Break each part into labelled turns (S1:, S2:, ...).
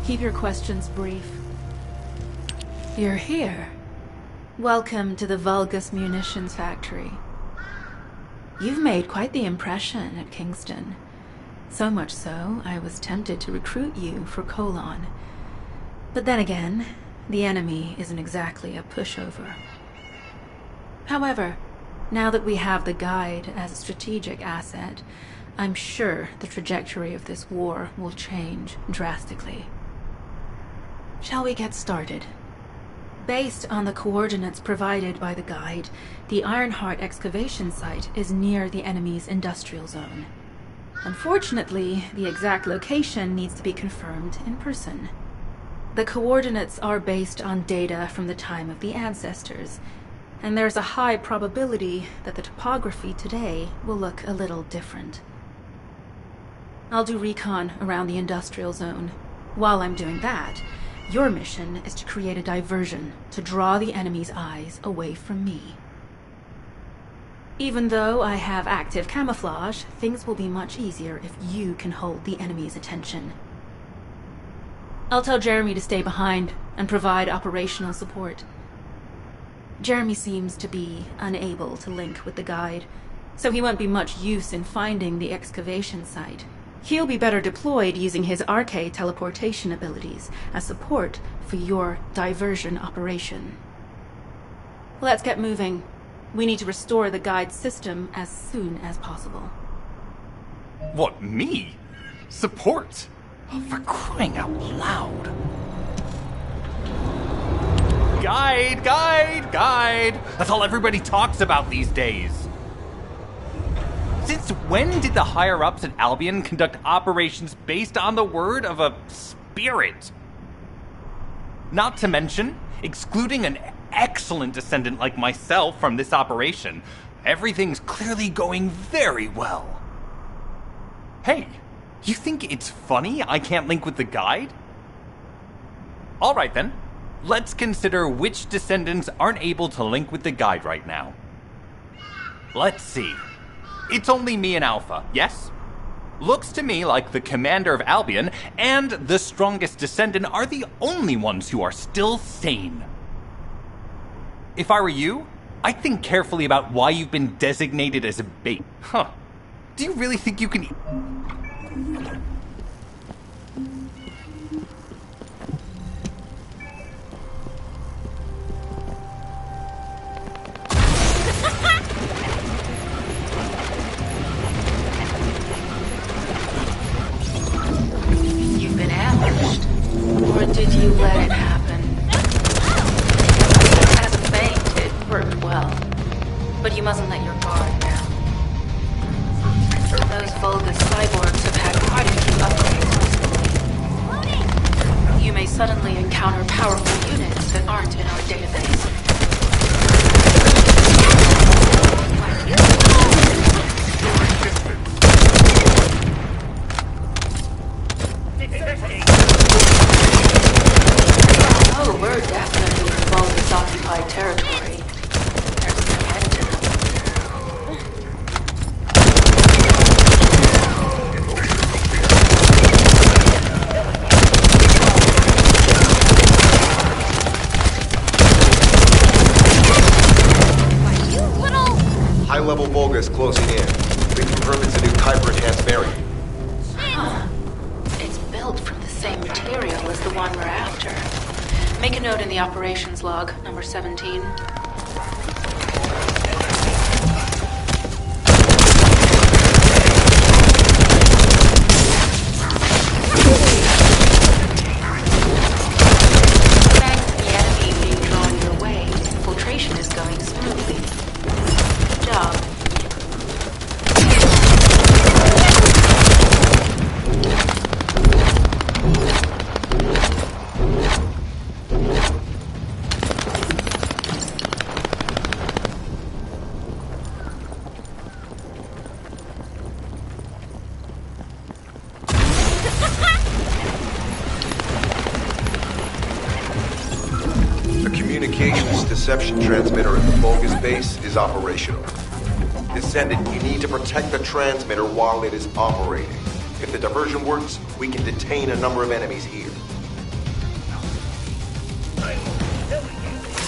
S1: Keep your questions brief. You're here. Welcome to the Vulgus Munitions Factory. You've made quite the impression at Kingston. So much so, I was tempted to recruit you for Colon. But then again, the enemy isn't exactly a pushover. However, now that we have the guide as a strategic asset, I'm sure the trajectory of this war will change drastically. Shall we get started? Based on the coordinates provided by the guide, the Ironheart excavation site is near the enemy's industrial zone. Unfortunately, the exact location needs to be confirmed in person. The coordinates are based on data from the time of the ancestors, and there's a high probability that the topography today will look a little different. I'll do recon around the industrial zone. While I'm doing that, your mission is to create a diversion to draw the enemy's eyes away from me. Even though I have active camouflage, things will be much easier if you can hold the enemy's attention. I'll tell Jeremy to stay behind and provide operational support. Jeremy seems to be unable to link with the guide, so he won't be much use in finding the excavation site. He'll be better deployed using his RK teleportation abilities as support for your diversion operation. Let's get moving. We need to restore the guide system as soon as possible.
S2: What, me? Support? Oh, for crying out loud. Guide, guide, guide! That's all everybody talks about these days. Since when did the higher-ups at Albion conduct operations based on the word of a spirit? Not to mention, excluding an excellent descendant like myself from this operation, everything's clearly going very well. Hey, you think it's funny I can't link with the guide? Alright then, let's consider which descendants aren't able to link with the guide right now. Let's see. It's only me and Alpha, yes? Looks to me like the commander of Albion and the strongest descendant are the only ones who are still sane. If I were you, I'd think carefully about why you've been designated as a bait. Huh. Do you really think you can...
S1: You've been ambushed, or did you let it happen? As a feint, it worked well, but you mustn't let your guard down. Those Vulgus cyborgs have had quite a few upgrades recently. You may suddenly encounter powerful units that aren't in our database. Oh, we're definitely in Vulgus-occupied territory. There's no end to them.
S3: High-level Vulgus closing in. We confirm it's a new Kuiper-enhanced variant.
S1: Huh. It's built from the same material as the one we're after. Make a note in the operations log, number 17. Thanks to the enemy being drawn your way, infiltration is going smoothly. Good job.
S3: Communications deception transmitter at the Vulgus base is operational. Descendant, you need to protect the transmitter while it is operating. If the diversion works, we can detain a number of enemies here.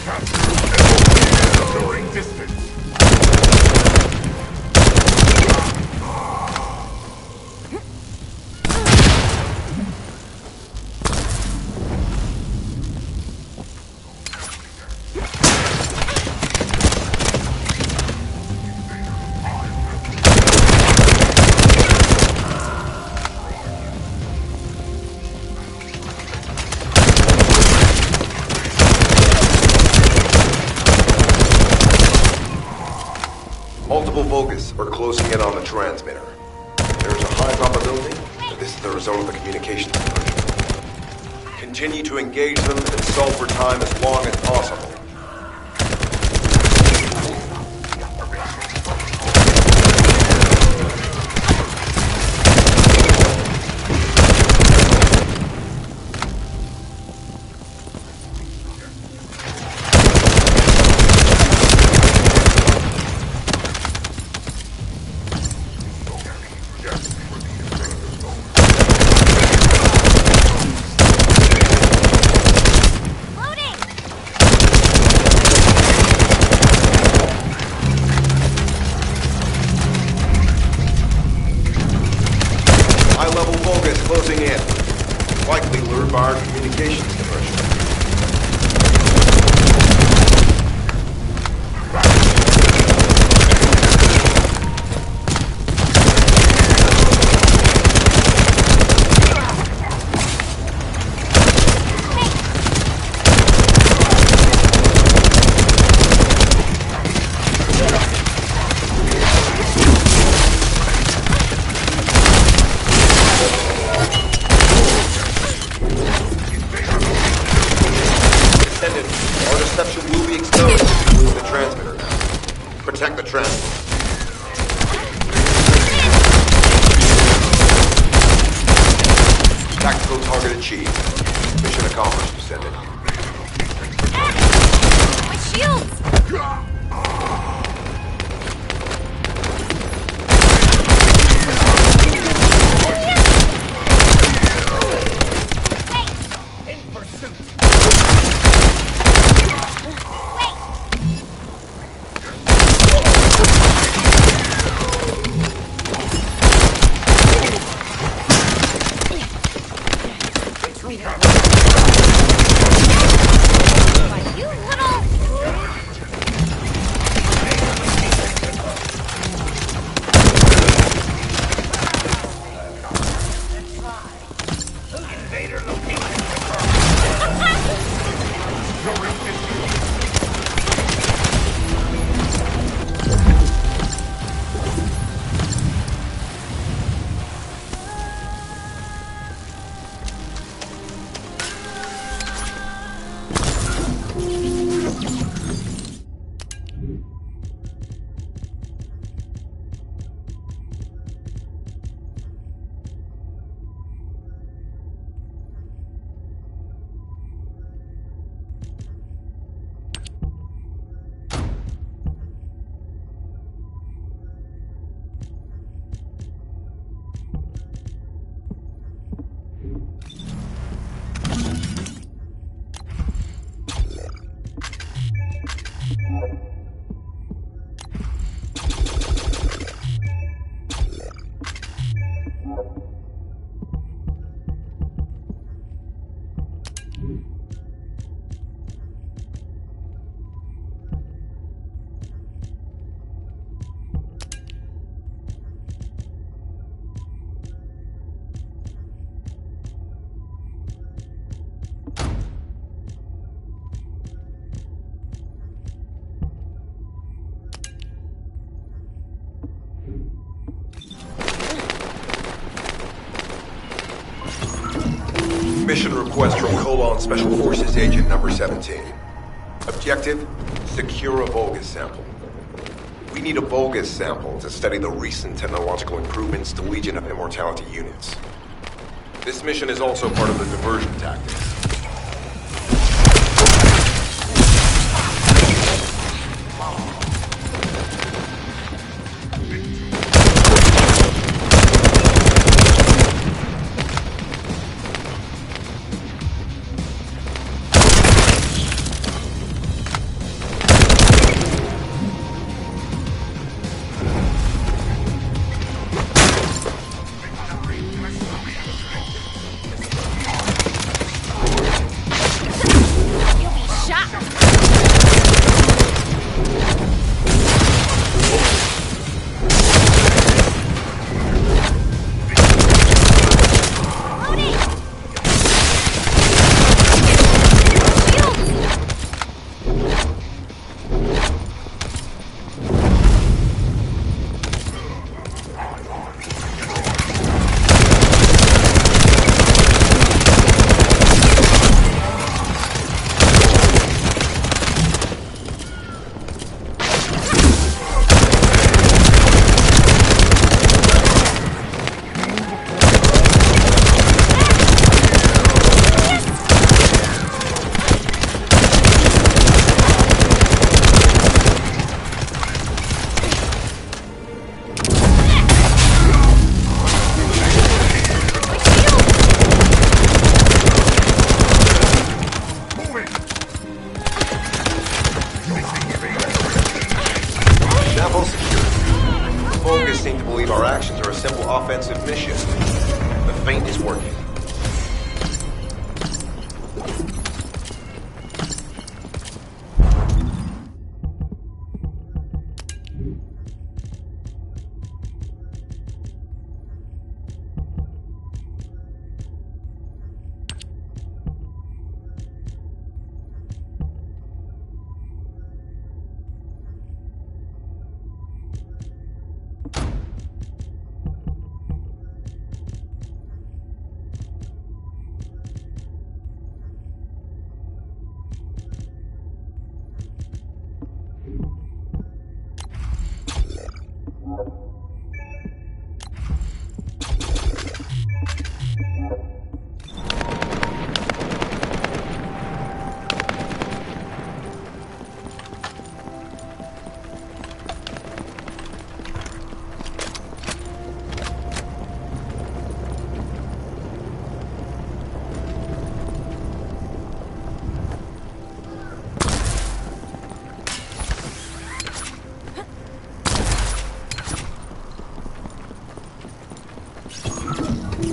S4: During distance.
S3: Multiple Vulgus are closing in on the transmitter. There's a high probability that this is the result of the communications diversion. Continue to engage them and solve for time as long as possible. High-level Vulgus closing in. Likely lured by our communications diversion. Our deception will be exposed if we lose the transmitter. Protect the transmitter. Tactical target achieved. Mission accomplished, Descendant.
S5: My shields! You little...
S3: Mission request from Colon Special Forces Agent number 17. Objective, secure a Vulgus sample. We need a Vulgus sample to study the recent technological improvements to Legion of Immortality units. This mission is also part of the diversion tactics. working.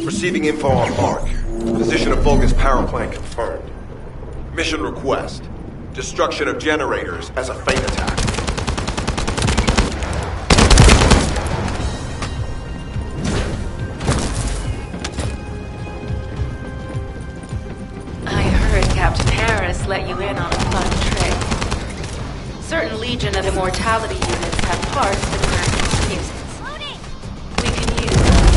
S3: Receiving info on mark. Position of Vulgus power plant confirmed. Mission request. Destruction of generators as a feint attack.
S1: I heard Captain Harris let you in on a fun trick. Certain Legion of Immortality units have parts that are useless. We can use them.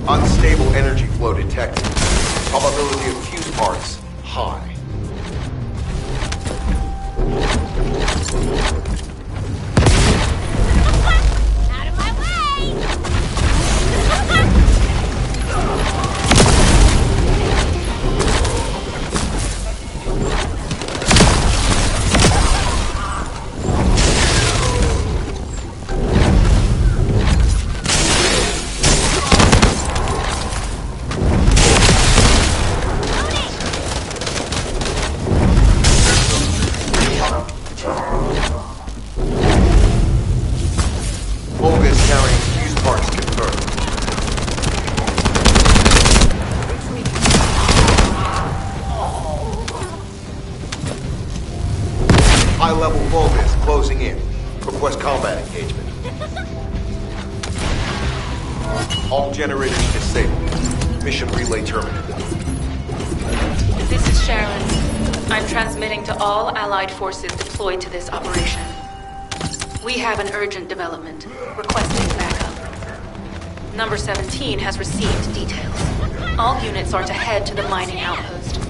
S3: Unstable energy flow detected. Probability of fuse parts high.
S5: Out of my way!
S3: Vulgus carrying fuse parts confirmed. High-level Vulgus closing in. Request combat engagement. All generators disabled. Mission relay terminated.
S1: This is Sharon. I'm transmitting to all Allied forces deployed to this operation. We have an urgent development, requesting backup. Number 17 has received details. All units are to head to the mining outpost.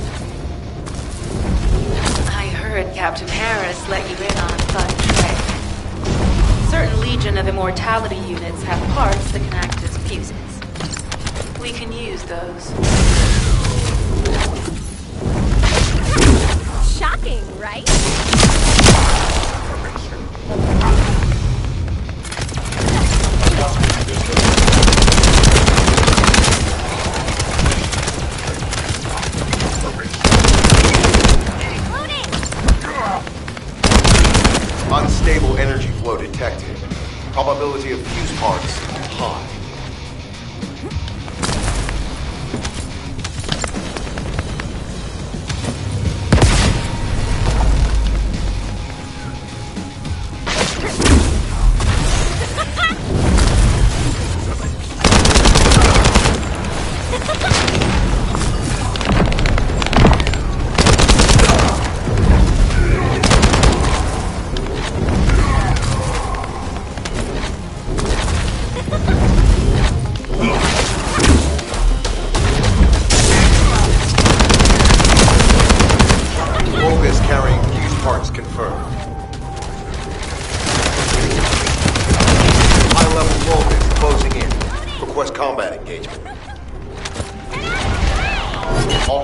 S1: I heard Captain Harris let you in on a fun trick. Certain Legion of Immortality units have parts that can act as fuses. We can use those.
S5: Shocking, right?
S3: Unstable energy flow detected. Probability of fuse parts high.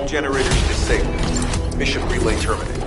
S3: generators disabled. Mission relay terminated.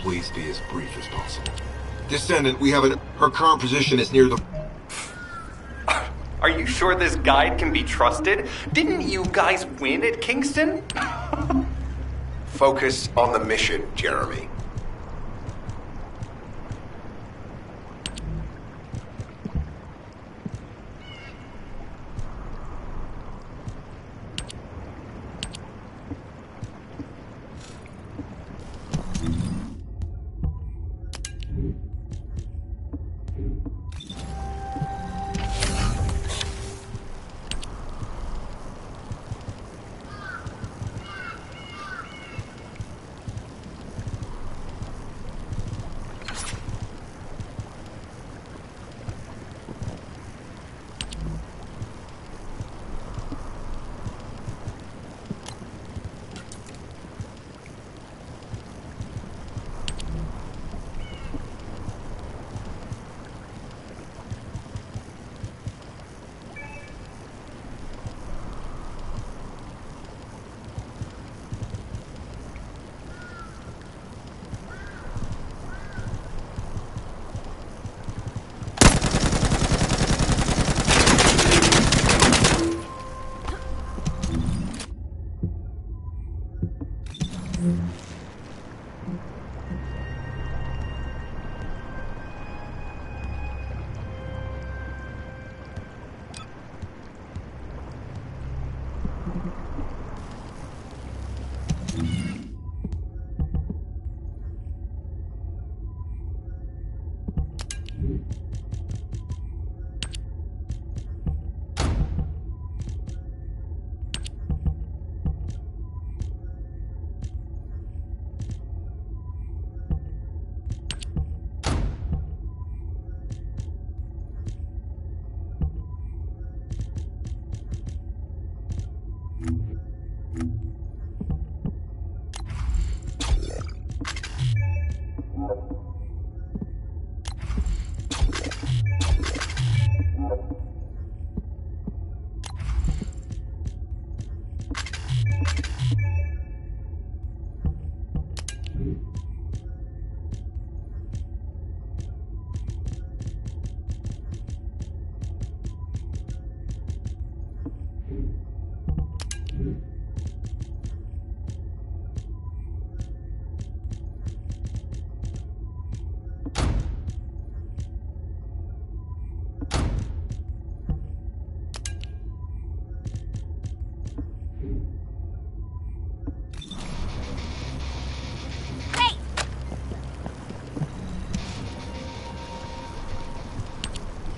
S3: please be as brief as possible. Descendant, we have her current position is near the...
S2: Are you sure this guide can be trusted? Didn't you guys win at Kingston?
S3: Focus on the mission, Jeremy.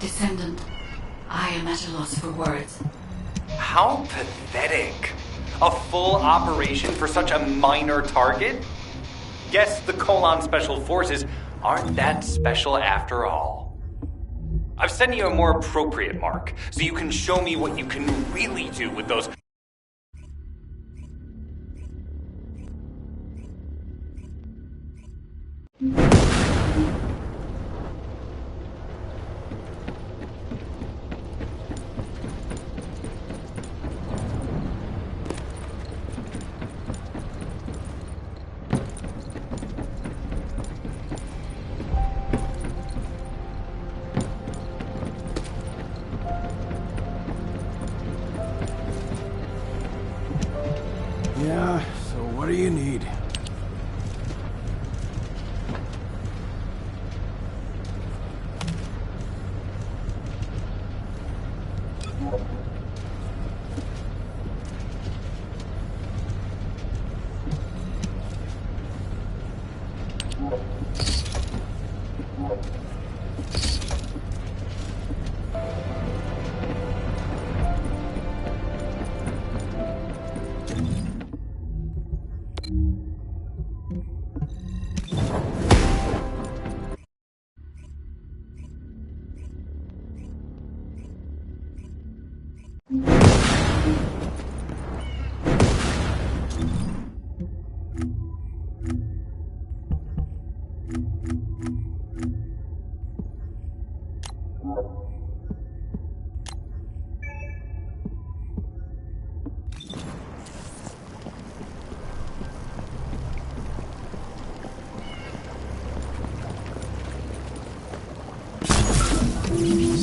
S1: Descendant, I am at a loss for words.
S2: How pathetic. A full operation for such a minor target? Guess the Colon Special Forces aren't that special after all. I've sent you a more appropriate mark, so you can show me what you can really do with those...
S6: Yeah, so what do you need?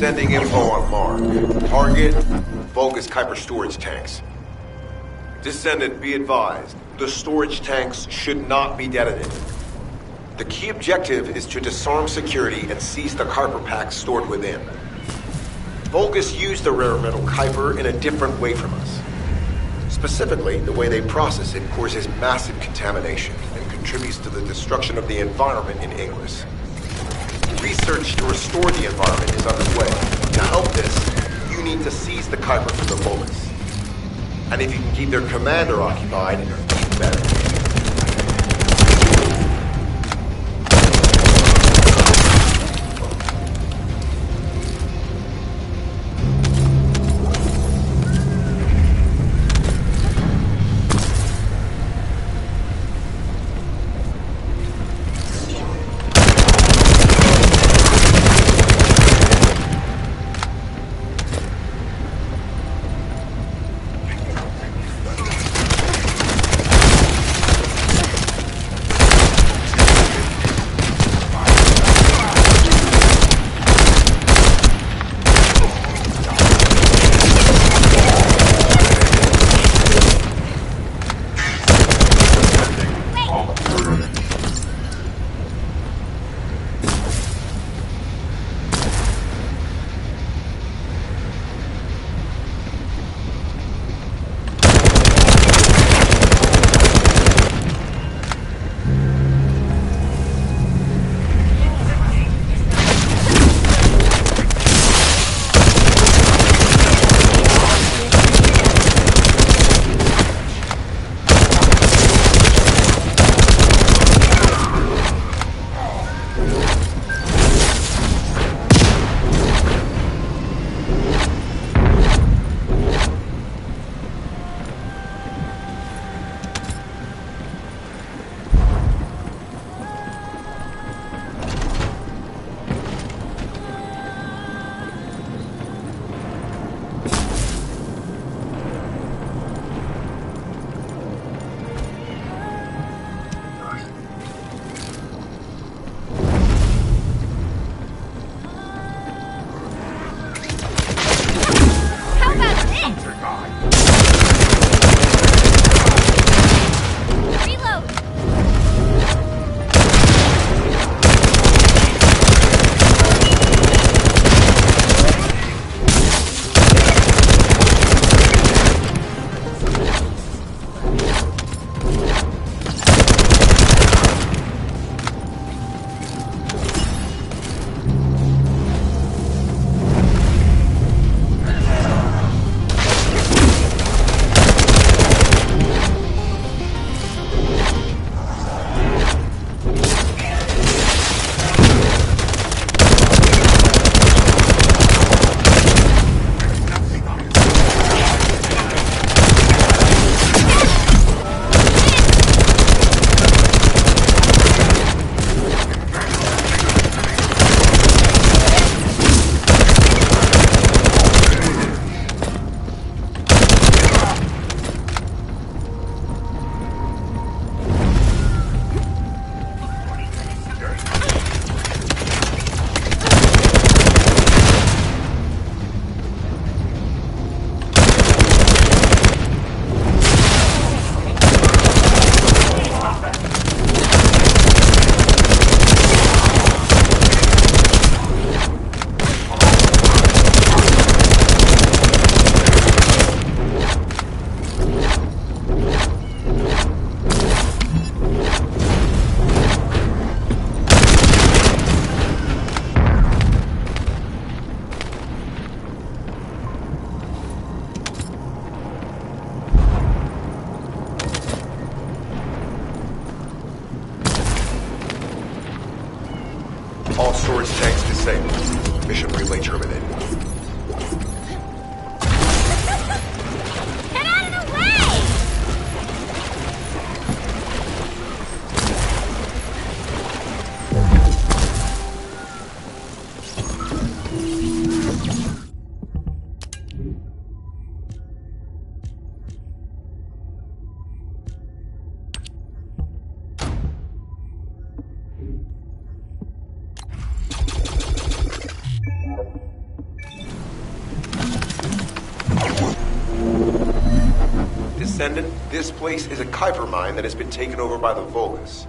S3: Sending info on Mark. Target, Vulgus Kuiper storage tanks. Descendant, be advised. The storage tanks should not be detonated. The key objective is to disarm security and seize the Kuiper packs stored within. Vulgus used the rare metal Kuiper in a different way from us. Specifically, the way they process it causes massive contamination and contributes to the destruction of the environment in Inglis. Research to restore the environment is underway. To help this, you need to seize the Kuiper from the Vulgus. And if you can keep their commander occupied, even better. All storage tanks disabled. Mission relay terminated.
S5: Get out of the way!
S3: Descendant, this place is a Kuiper mine that has been taken over by the Vulgus.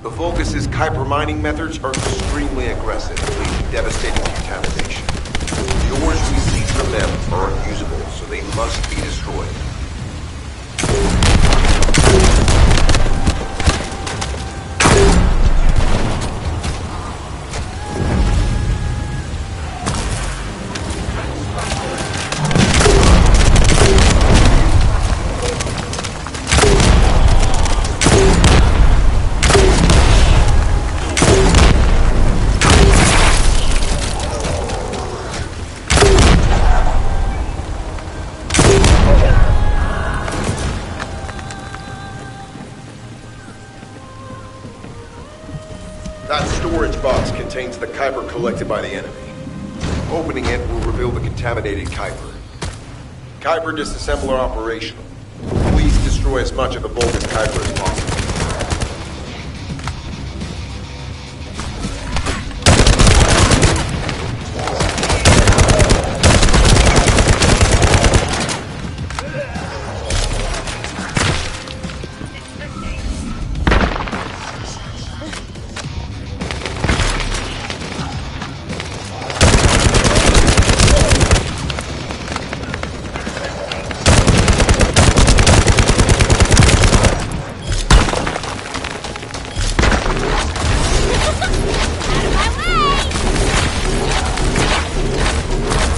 S3: The Vulgus' Kuiper mining methods are extremely aggressive, leading devastating contamination. The ores we seize from them are unusable, so they must be destroyed. That storage box contains the Kuiper collected by the enemy. Opening it will reveal the contaminated Kuiper. Kuiper disassembler operational. Please destroy as much of the Vulgus Kuiper as possible.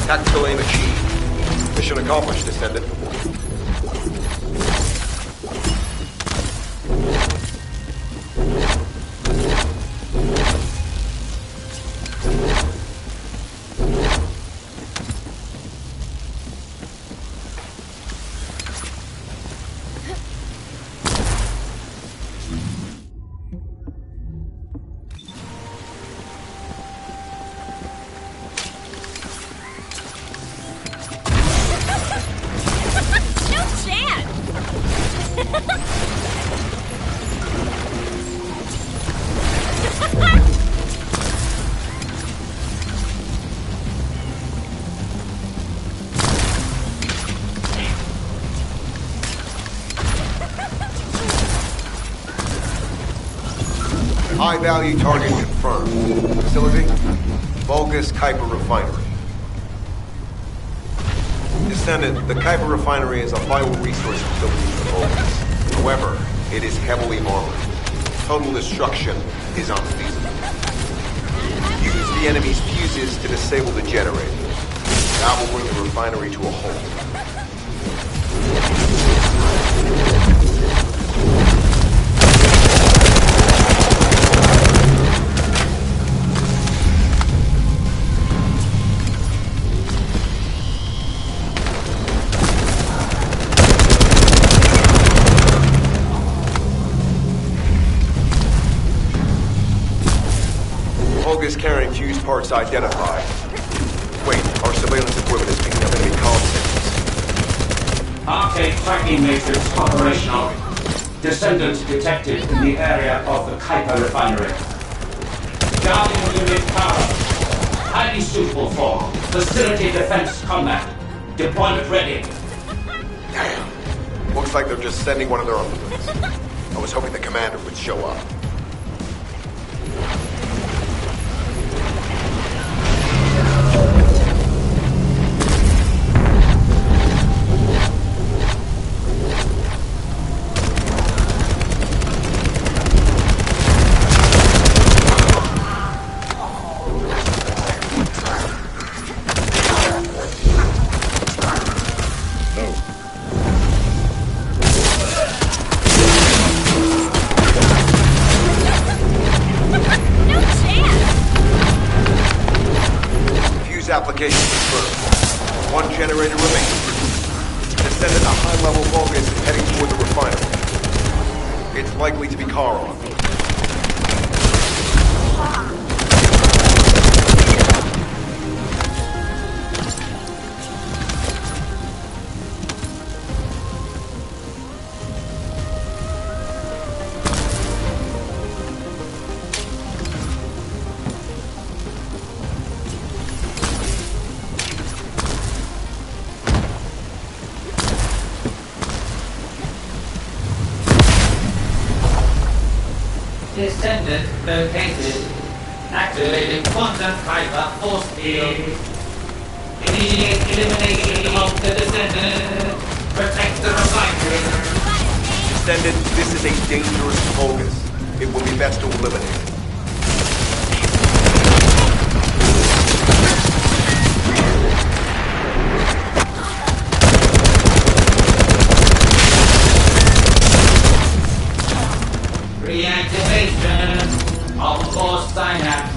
S3: Tactical aim achieved. Mission accomplished, Descendant.
S5: No chance!
S3: High-value target confirmed. Facility? Vulgus Kuiper Refinery. Descendant, the Kuiper Refinery is a vital resource facility for Vulgus. However, it is heavily armored. Total destruction is unfeasible. Use the enemy's fuses to disable the generator. That will bring the refinery to a halt. Vulgus carrying fuse parts identified. Wait, our surveillance equipment is picking up enemy comm signals.
S7: Arcade tracking matrix operational. Descendant detected in the area of the Kuiper refinery. Guardian unit power. Highly suitable for facility defense combat. Deployment ready.
S3: Damn. Looks like they're just sending one of their own units. I was hoping the commander would show up. Application confirmed. One generator remains. Descendant a high-level Vulgus is heading toward the refinery. It's likely to be Charon.
S7: Descendant located. Activating quantum Kuiper force field. Immediate elimination of the descendant. Protect the refinery.
S3: Descendant, this is a dangerous Vulgus. It will be best to eliminate it.
S7: Reactivation of force synapse.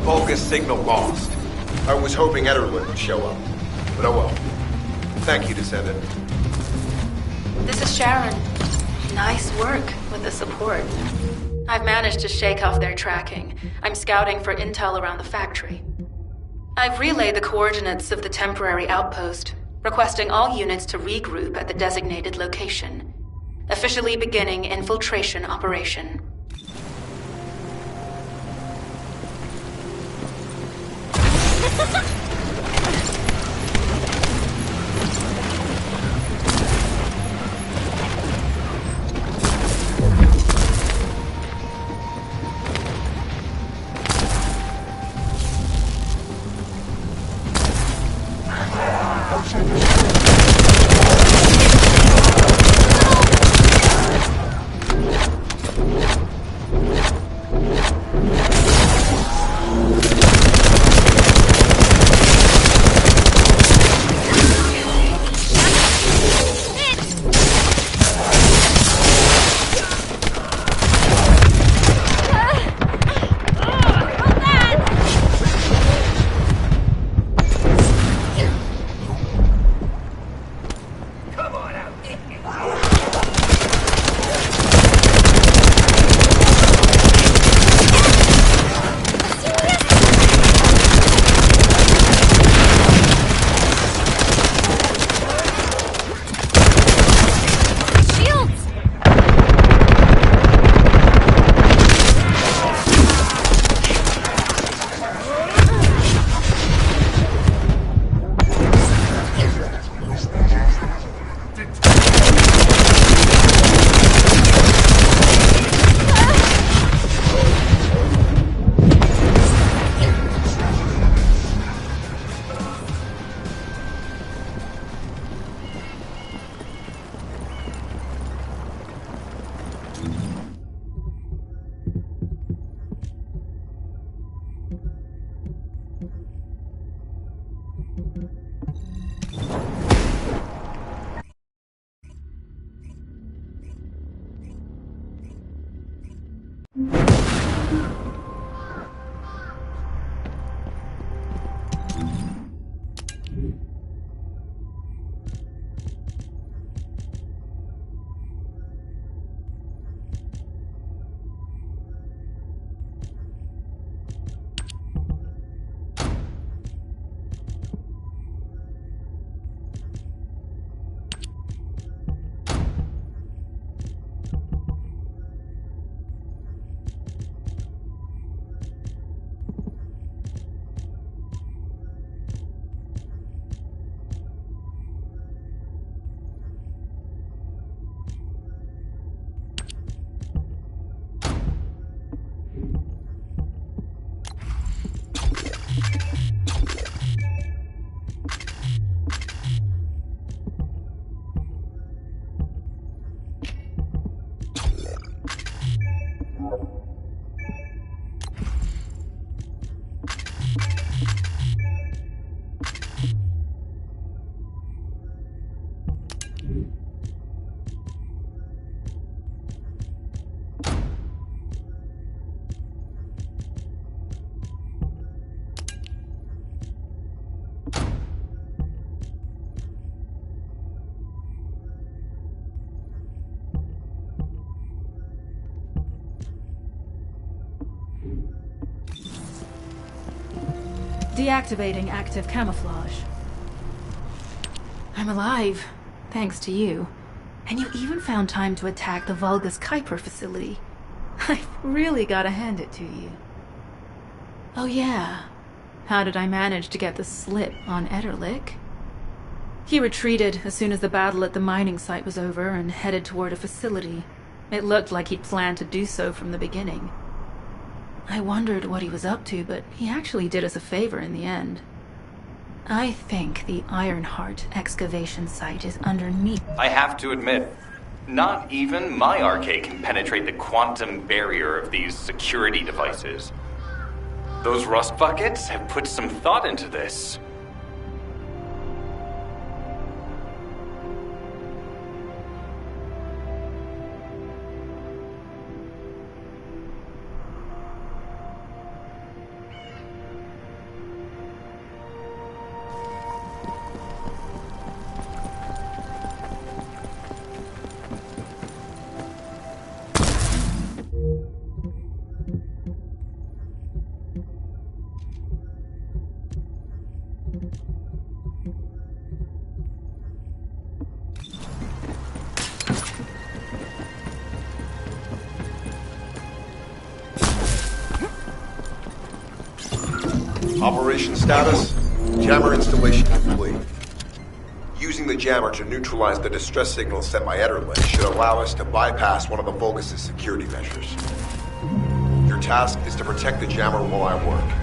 S3: Vulgus signal lost. I was hoping Ederlin would show up. But oh well. Thank you, Descendant.
S1: This is Sharon. Nice work with the support. I've managed to shake off their tracking. I'm scouting for intel around the factory. I've relayed the coordinates of the temporary outpost, requesting all units to regroup at the designated location. Officially beginning infiltration operation. Deactivating active camouflage. I'm alive, thanks to you. And you even found time to attack the Vulgus Kuiper facility. I've really gotta hand it to you. Oh yeah, how did I manage to get the slip on Ederlich? He retreated as soon as the battle at the mining site was over and headed toward a facility. It looked like he'd planned to do so from the beginning. I wondered what he was up to, but he actually did us a favor in the end. I think the Ironheart excavation site is underneath.
S2: I have to admit, not even my arcade can penetrate the quantum barrier of these security devices. Those rust buckets have put some thought into this.
S3: Operation status, jammer installation complete. Using the jammer to neutralize the distress signal sent by Ederlin should allow us to bypass one of the Vulgus' security measures. Your task is to protect the jammer while I work.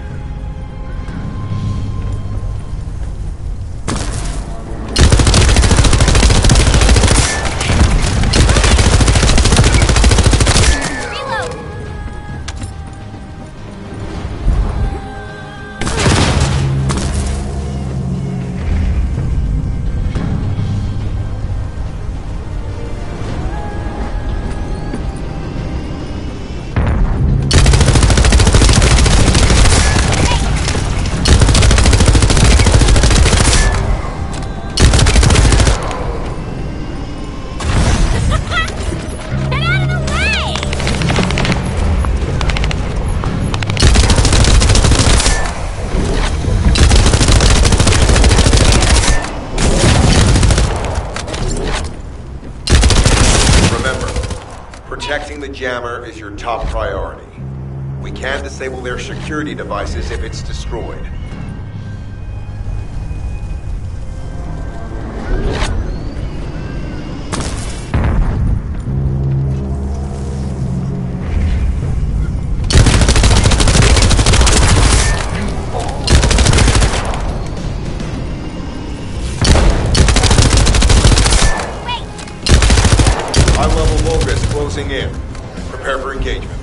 S3: Protecting the jammer is your top priority. We can disable their security devices if it's destroyed. High-level Vulgus closing in. Prepare for engagement.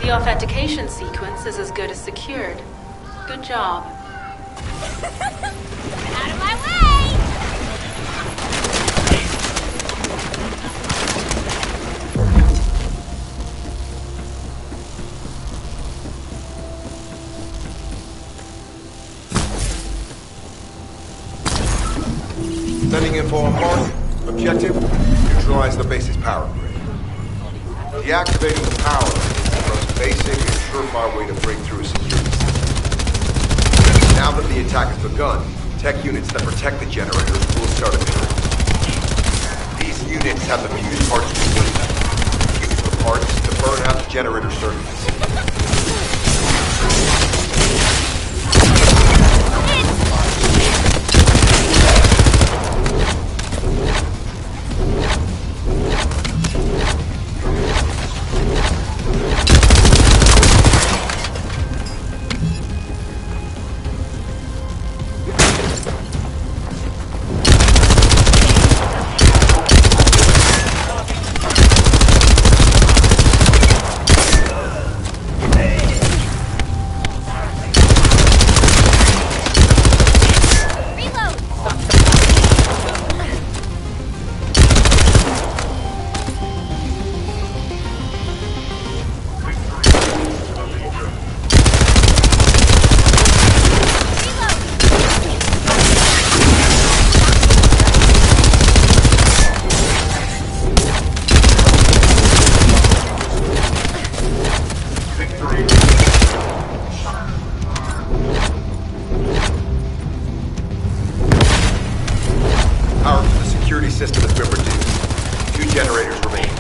S1: The authentication sequence is as good as secured. Good job.
S5: Out of my way!
S3: Sending info on mark. Objective, neutralize the base's power grid. Deactivating the power is the most basic and surefire way to break through a security system. Now that the attack has begun, tech units that protect the generators will start appearing. These units have the fuse parts between them. Use the parts to burn out the generator circuits. System has been reduced. 2 generators remain.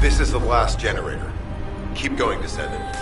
S3: This is the last generator. Keep going, Descendant.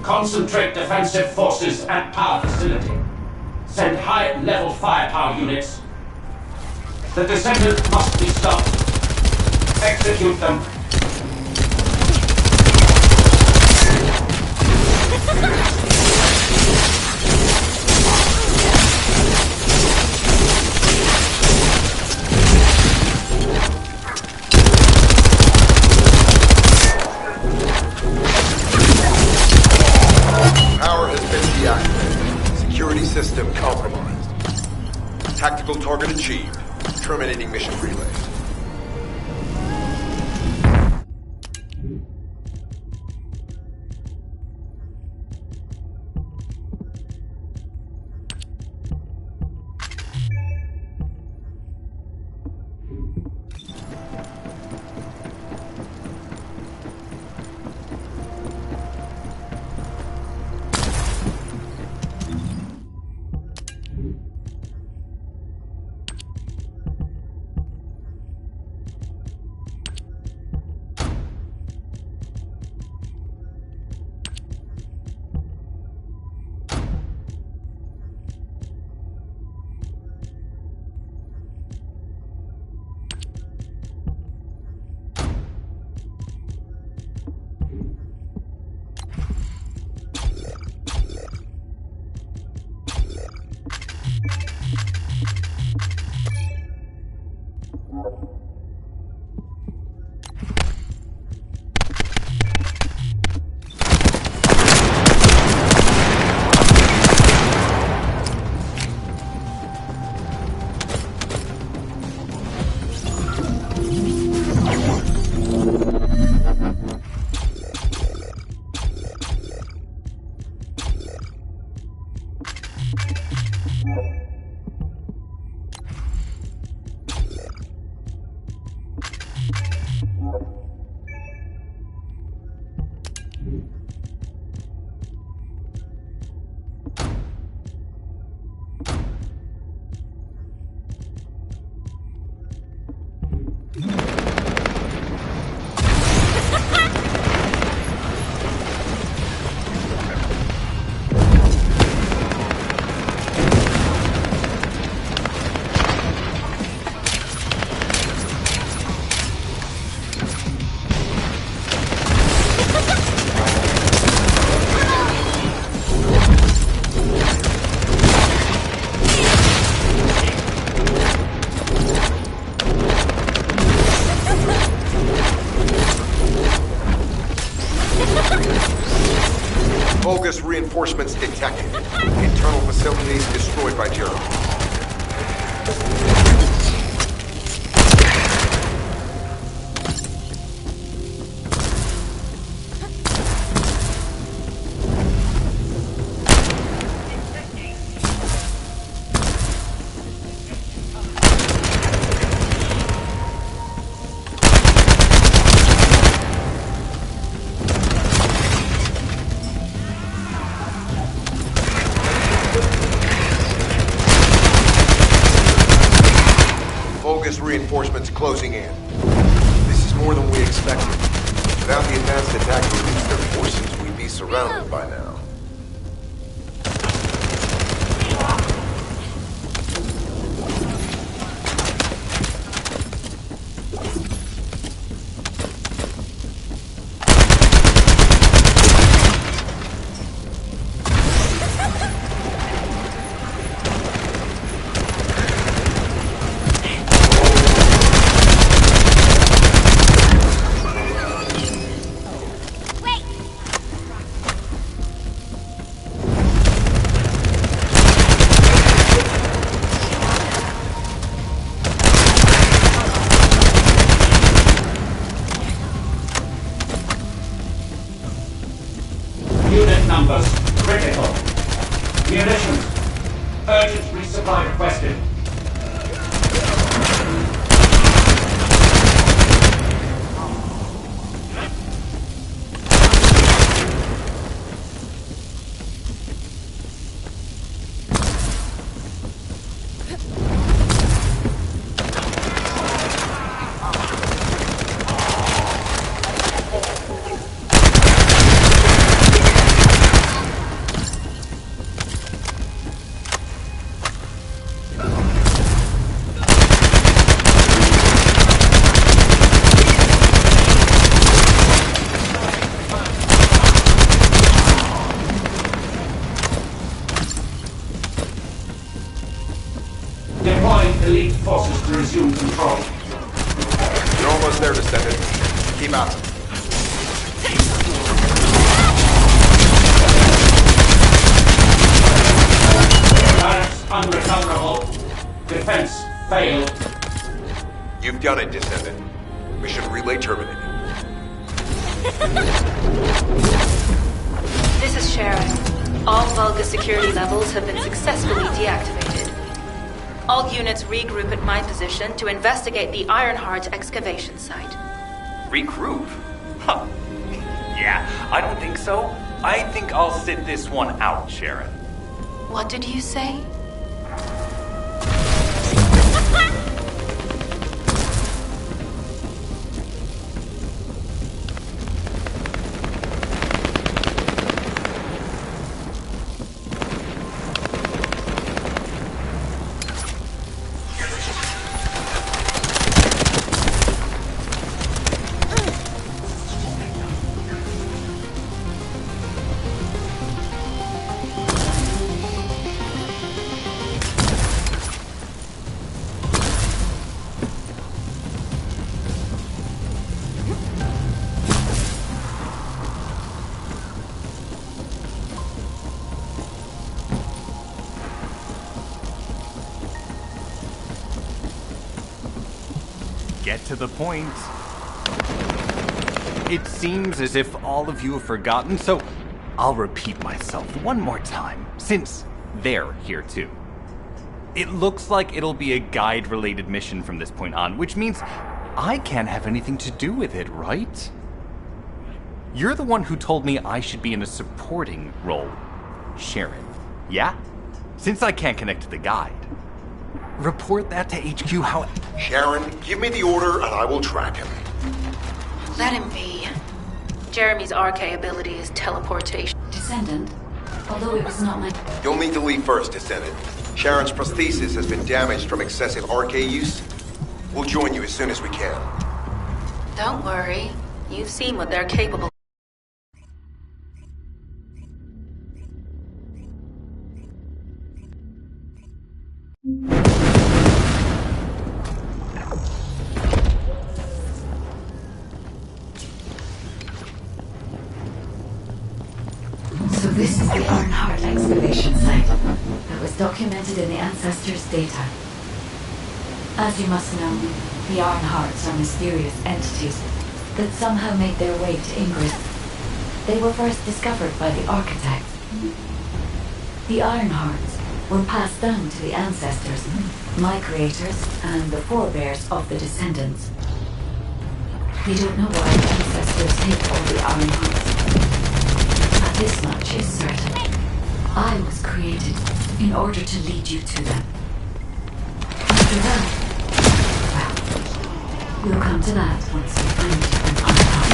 S7: Concentrate defensive forces at power facility. Send high-level firepower units. The descendant must be stopped. Execute them.
S3: Power has been deactivated. Security system compromised. Tactical target achieved. Terminating mission relay. Bogus reinforcements detected. Internal facilities destroyed by Jeremy. Bogus reinforcements closing in. This is more than we expected. Without the advanced attack to reduce their forces, we'd be surrounded by now.
S7: Unit numbers critical. Munitions. Urgent resupply requested. elite forces to resume control.
S3: You're almost there, Descendant. Keep at it.
S7: Turrets unrecoverable. Defense failed.
S3: You've done it, Descendant. Mission relay terminated.
S1: This is Sharon. All Vulgus security levels have been successfully deactivated. All units regroup at my position to investigate the Ironheart excavation site.
S2: Regroup? Huh. Yeah, I don't think so. I think I'll sit this one out, Sharon.
S1: What did you say?
S2: Get to the point. It seems as if all of you have forgotten, so I'll repeat myself one more time, since they're here too. It looks like it'll be a guide-related mission from this point on, which means I can't have anything to do with it, right? You're the one who told me I should be in a supporting role, Sharon. Yeah? Since I can't connect to the guide. Report that to HQ how...
S3: Sharon, give me the order and I will track him.
S1: Let him be. Jeremy's RK ability is teleportation.
S8: Descendant, although it was not my...
S3: You'll need to leave first, Descendant. Sharon's prosthesis has been damaged from excessive RK use. We'll join you as soon as we can.
S1: Don't worry. You've seen what they're capable of.
S8: So this is the Ironheart excavation site that was documented in the Ancestors' data. As you must know, the Ironhearts are mysterious entities that somehow made their way to Ingrid. They were first discovered by the Architect. The Ironhearts were passed down to the Ancestors, my creators, and the forebears of the Descendants. We don't know why the Ancestors hid all the Ironhearts. But this much is certain. I was created in order to lead you to them. After that, well, we'll come to that once we find an Ironheart.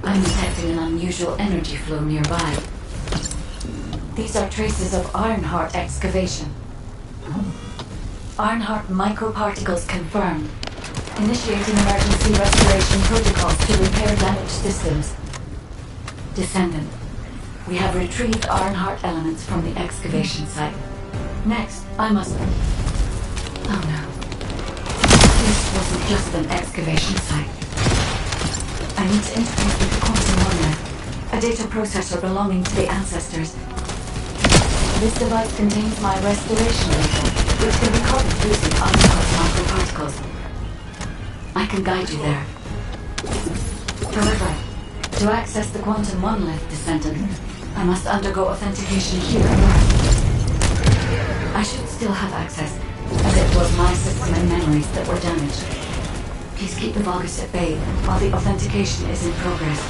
S8: I'm detecting an unusual energy flow nearby. These are traces of Ironheart excavation. Ironheart microparticles confirmed. Initiating emergency restoration protocols to repair damaged systems. Descendant, we have retrieved Ironheart elements from the excavation site. Next, I must... Oh no. This wasn't just an excavation site. I need to interface with the quantum ohne, a data processor belonging to the Ancestors. This device contains my restoration data, which can be copied using Ironheart microparticles. I can guide you there. However, to access the quantum monolith, Descendant, I must undergo authentication here. I should still have access, as it was my system and memories that were damaged. Please keep the Vulgus at bay while the authentication is in progress.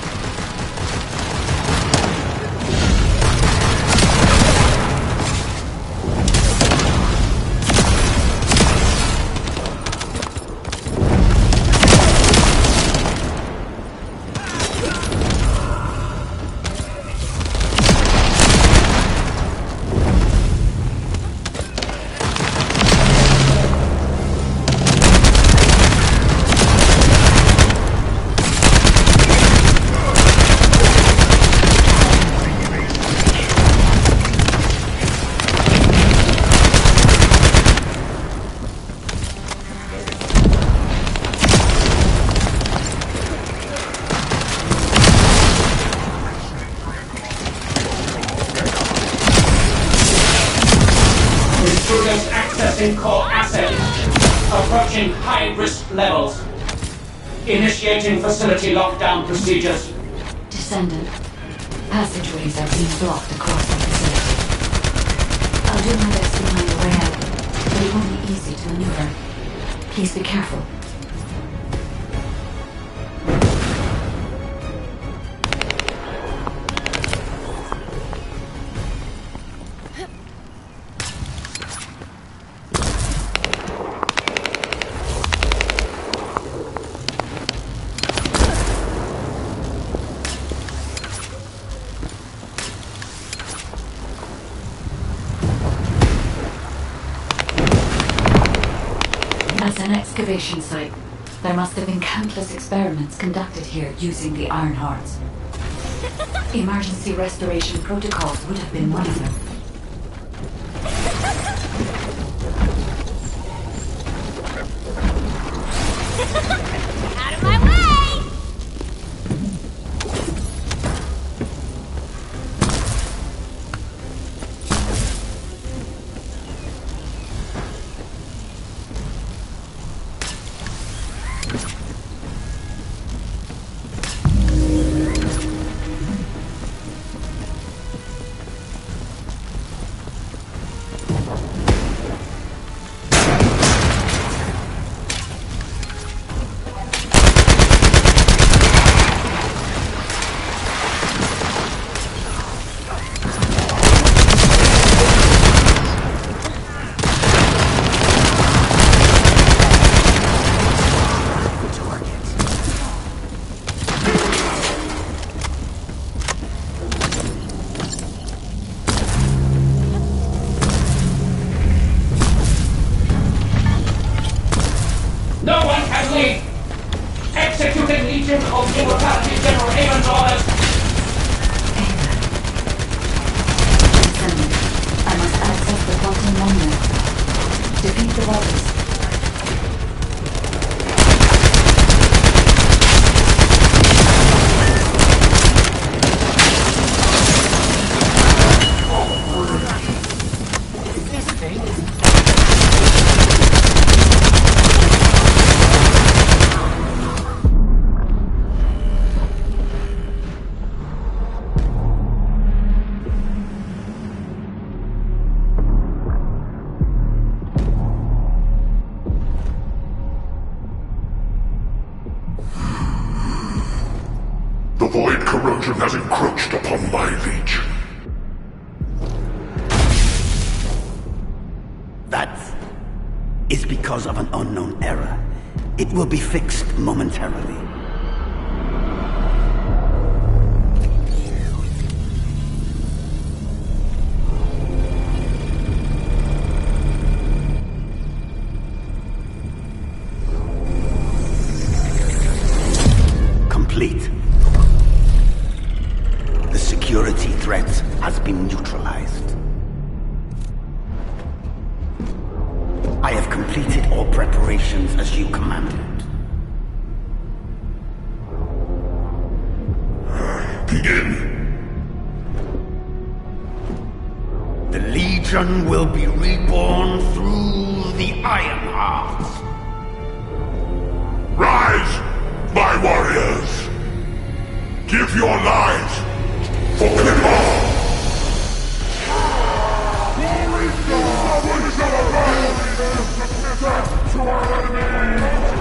S7: Processing core asset. Approaching high-risk levels. Initiating facility lockdown procedures.
S8: Descendant, passageways are being blocked across the facility. I'll do my best to find a way out, but it won't be easy to maneuver. Please be careful. As an excavation site, there must have been countless experiments conducted here using the Iron Hearts. Emergency restoration protocols would have been one of them.
S5: Out of my way!
S7: Executing Legion of Immortality General Haven's orders.
S8: Descendant, I must access the quantum monument. Defeat the rebels.
S4: The void corrosion has encroached upon my legion.
S9: That is because of an unknown error. It will be fixed momentarily. Complete. The security threat has been neutralized. I have completed all preparations as you commanded.
S4: Begin.
S9: The Legion will be reborn through the Iron Heart.
S4: Rise, my warriors! Give your lives for Clipper! To our enemy!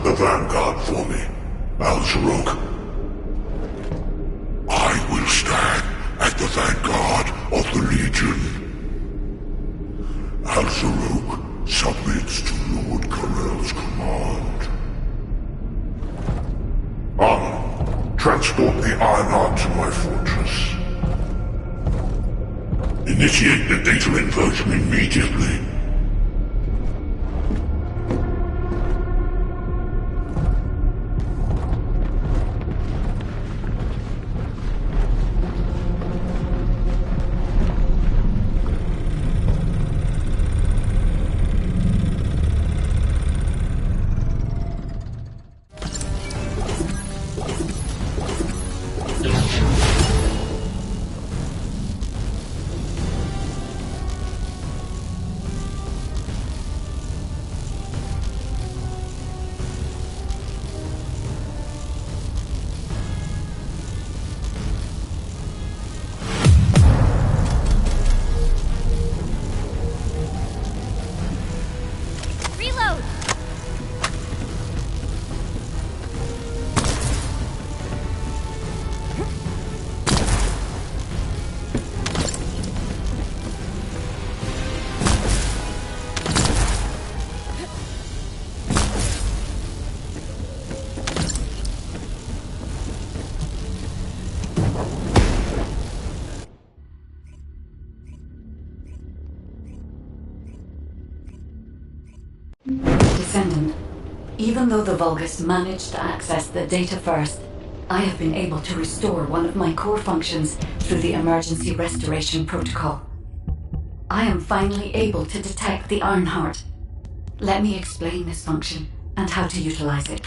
S4: the vanguard for me, Al-Zaruk. I will stand at the vanguard of the Legion. Al-Zaruk submits to Lord Karel's command. Armor, transport the Ironheart to my fortress. Initiate the data inversion immediately.
S5: Reload!
S8: Descendant, even though the Vulgus managed to access the data first, I have been able to restore one of my core functions through the emergency restoration protocol. I am finally able to detect the Ironheart. Let me explain this function and how to utilize it.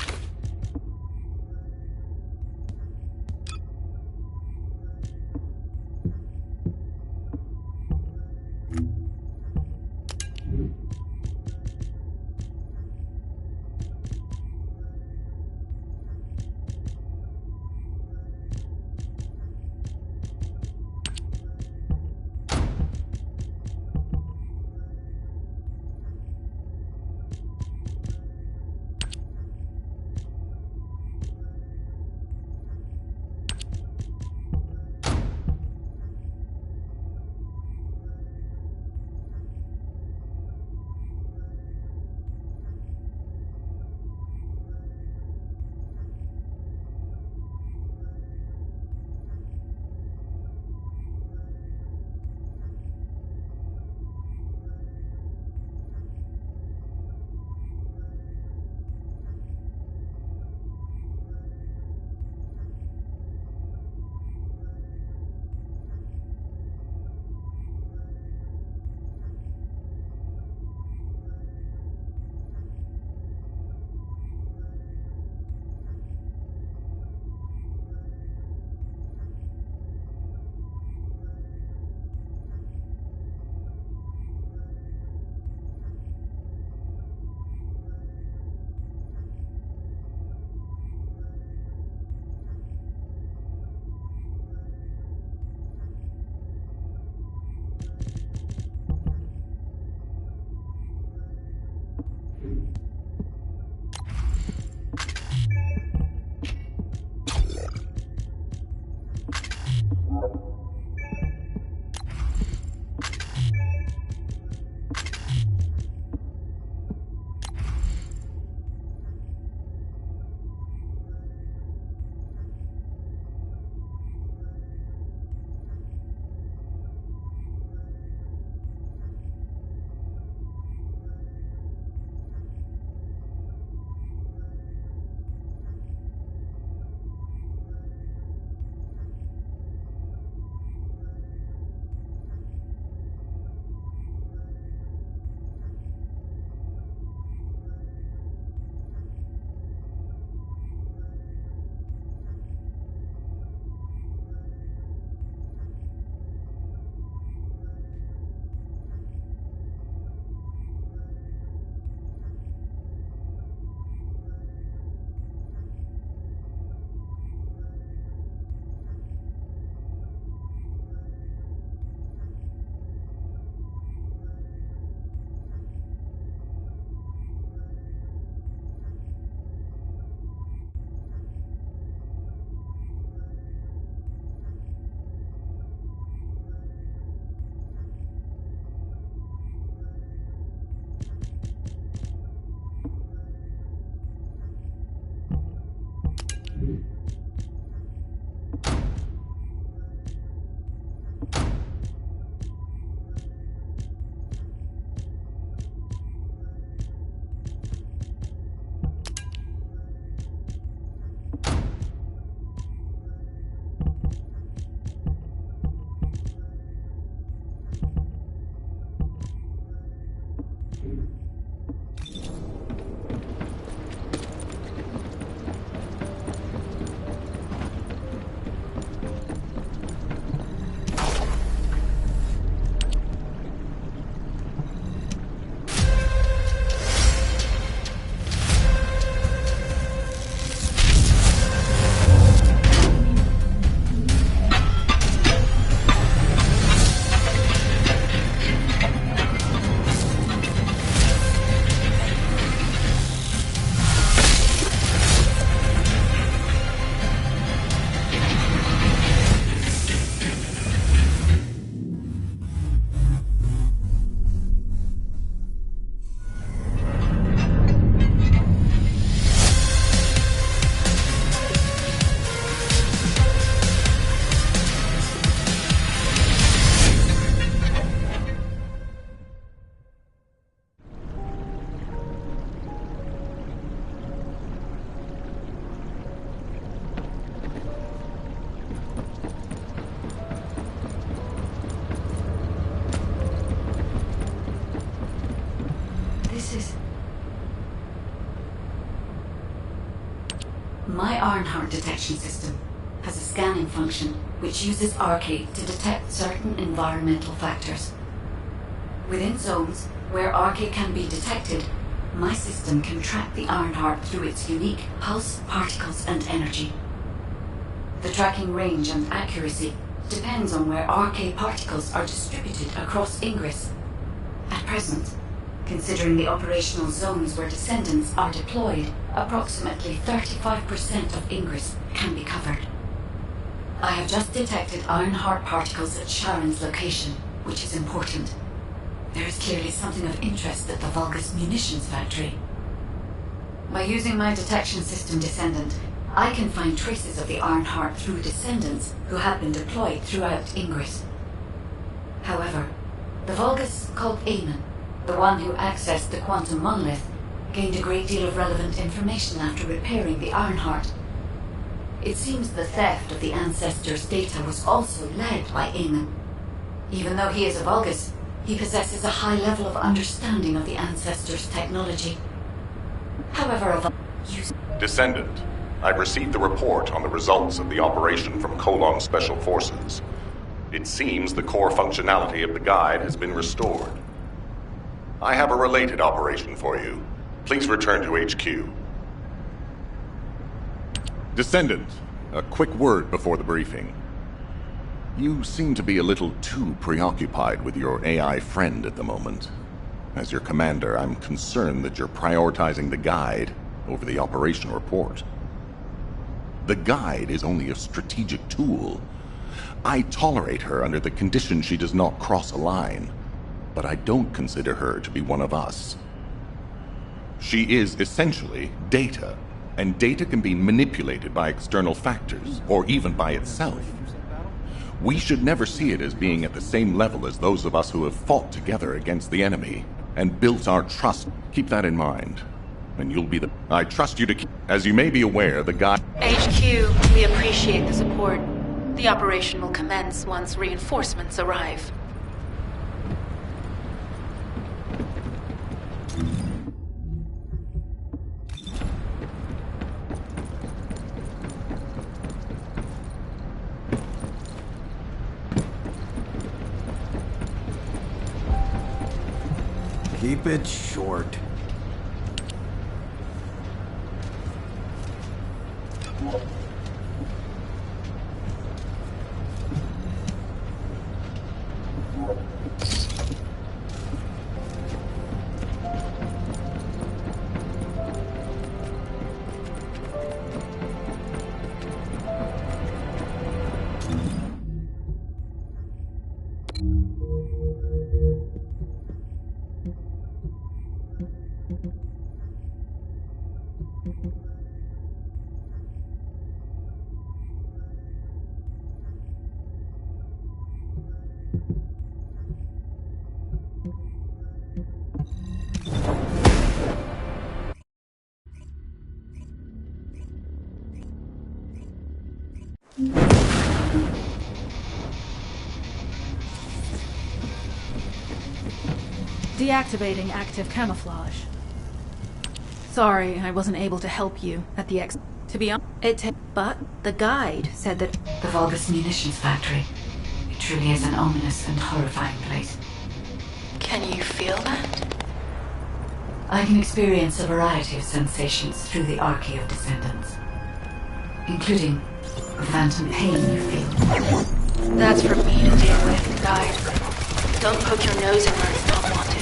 S8: My Ironheart detection system has a scanning function which uses Arcade to detect certain environmental factors. Within zones where Arcade can be detected, my system can track the Ironheart through its unique pulse, particles, and energy. The tracking range and accuracy depends on where Arcade particles are distributed across Ingress. At present, considering the operational zones where Descendants are deployed, approximately 35% of Ingress can be covered. I have just detected Ironheart particles at Sharon's location, which is important. There is clearly something of interest at the Vulgus munitions factory. By using my detection system Descendant, I can find traces of the Ironheart through Descendants who have been deployed throughout Ingress. However, the Vulgus called Eamon, the one who accessed the quantum monolith, gained a great deal of relevant information after repairing the Ironheart. It seems the theft of the Ancestors' data was also led by Eamon. Even though he is a Vulgus, he possesses a high level of understanding of the Ancestors' technology. However,
S10: Descendant, I've received the report on the results of the operation from Colon Special Forces. It seems the core functionality of the guide has been restored. I have a related operation for you. Please return to HQ.
S11: Descendant, a quick word before the briefing. You seem to be a little too preoccupied with your AI friend at the moment. As your commander, I'm concerned that you're prioritizing the guide over the operation report. The guide is only a strategic tool. I tolerate her under the condition she does not cross a line, but I don't consider her to be one of us. She is essentially data, and data can be manipulated by external factors, or even by itself. We should never see it as being at the same level as those of us who have fought together against the enemy and built our trust. Keep that in mind, and you'll be the... I trust you to keep... As you may be aware, the guy...
S1: HQ, we appreciate the support. The operation will commence once reinforcements arrive.
S6: Keep it short.
S1: Deactivating active camouflage. Sorry, I wasn't able to help you at the To be honest, but the guide said that...
S8: The Vulgus munitions factory. It truly is an ominous and horrifying place.
S1: Can you feel that?
S8: I can experience a variety of sensations through the Archy of Descendants, including the phantom pain you feel.
S1: That's for me to deal with, guide. Don't poke your nose in where it's not wanted.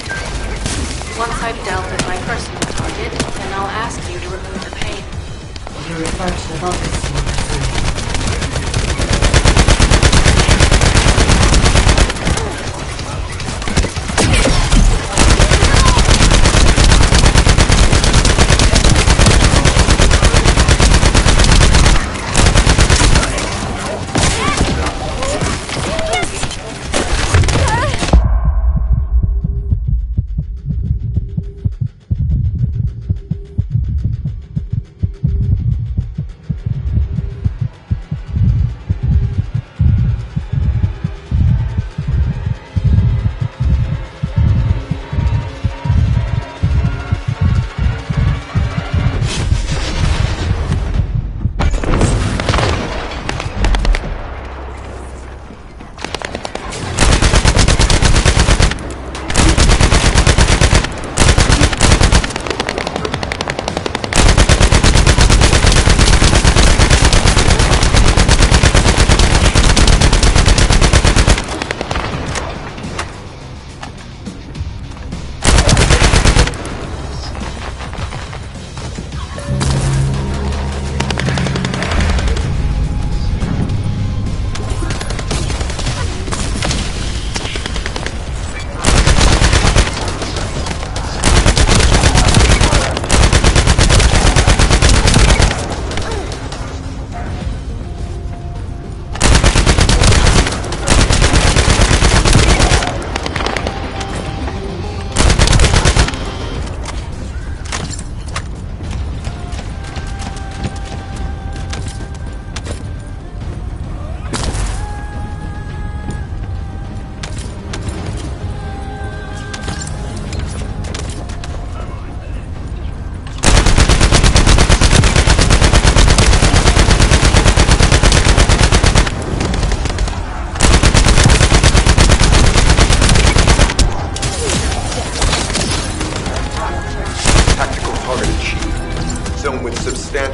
S1: Once I've dealt with my personal target, then I'll ask you to remove the pain.
S8: You refer to the Vulgus munitions.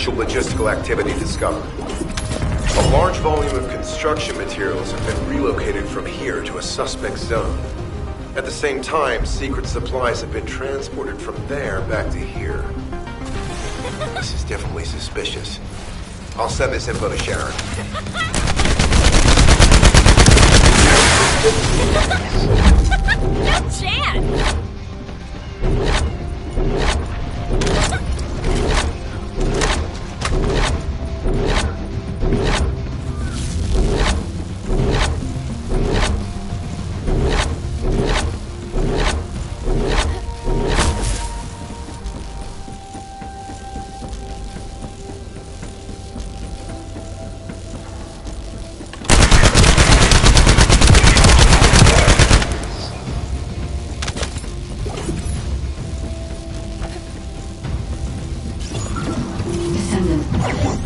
S3: potential logistical activity discovered. A large volume of construction materials have been relocated from here to a suspect zone. At the same time, secret supplies have been transported from there back to here. This is definitely suspicious. I'll send this info to Sharon.
S5: No chance!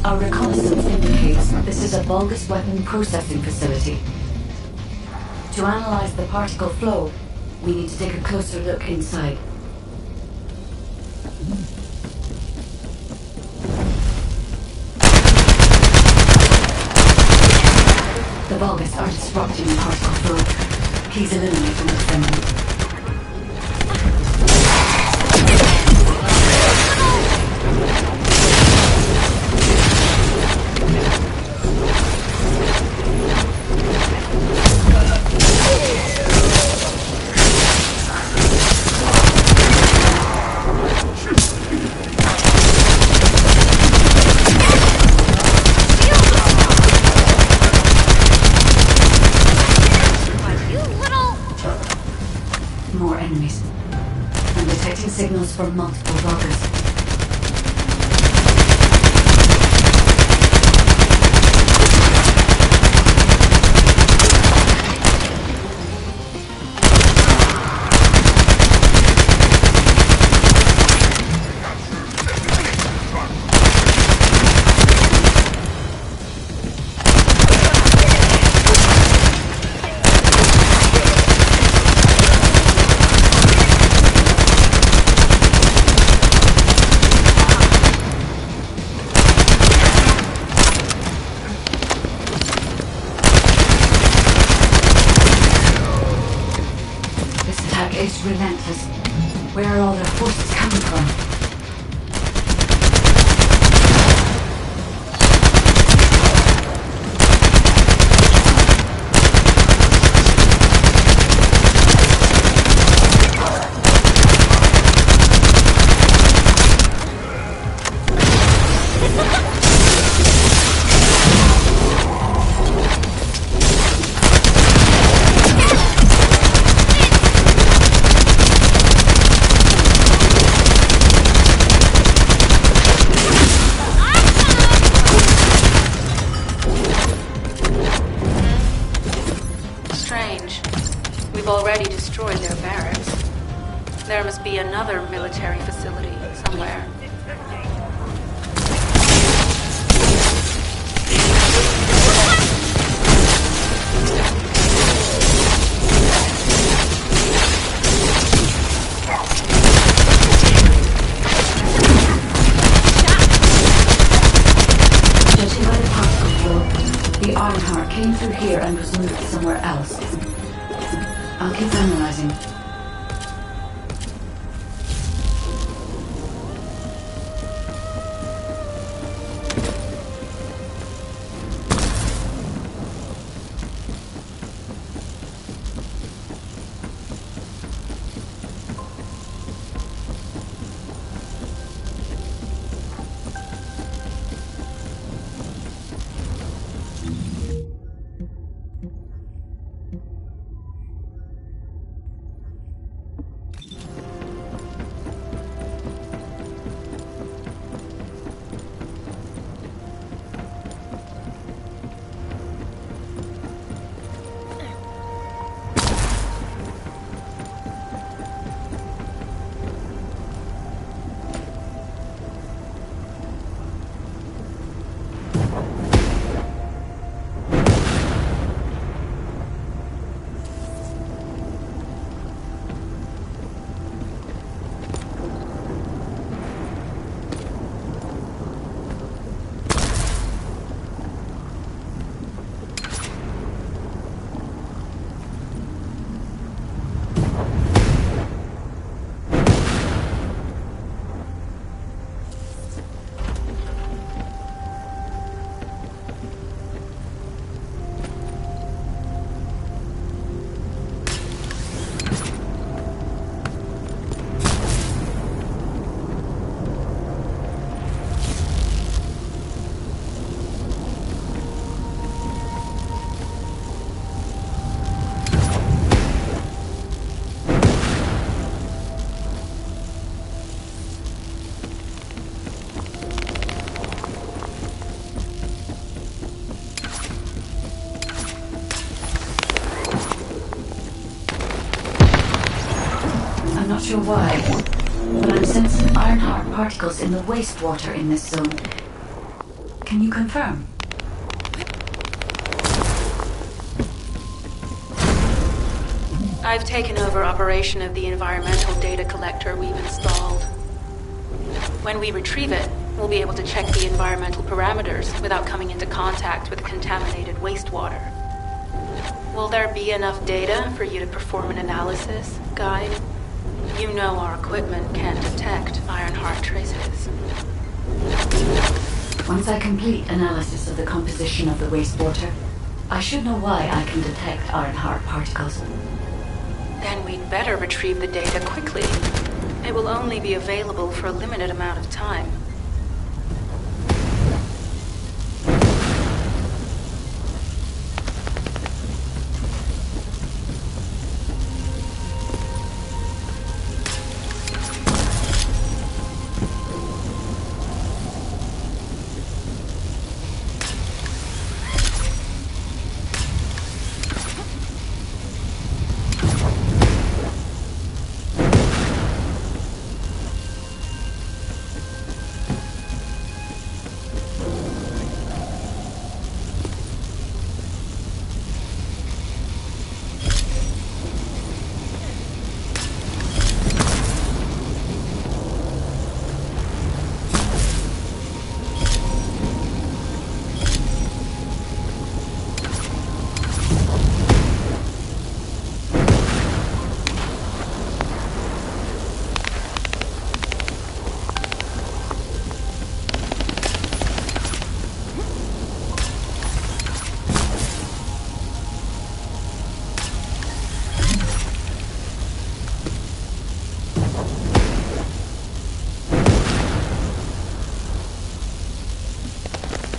S8: Our reconnaissance indicates this is a Vulgus weapon processing facility. To analyze the particle flow, we need to take a closer look inside. The Vulgus are disrupting the particle flow. Please eliminate them with them. More enemies. I'm detecting signals from multiple Vulgus. It's relentless. Where are all their forces coming from?
S1: Strange. We've already destroyed their barracks. There must be another military facility somewhere.
S8: Judging by the particle flow, the Ironheart came through here and was moved somewhere else. I'll keep analyzing. sure why, but I'm sensing Ironheart particles in the wastewater in this zone. Can you confirm?
S1: I've taken over operation of the environmental data collector we've installed. When we retrieve it, we'll be able to check the environmental parameters without coming into contact with contaminated wastewater. Will there be enough data for you to perform an analysis, Guide? You know our equipment can't detect Ironheart traces.
S8: Once I complete analysis of the composition of the wastewater, I should know why I can detect Ironheart particles.
S1: Then we'd better retrieve the data quickly. It will only be available for a limited amount of time.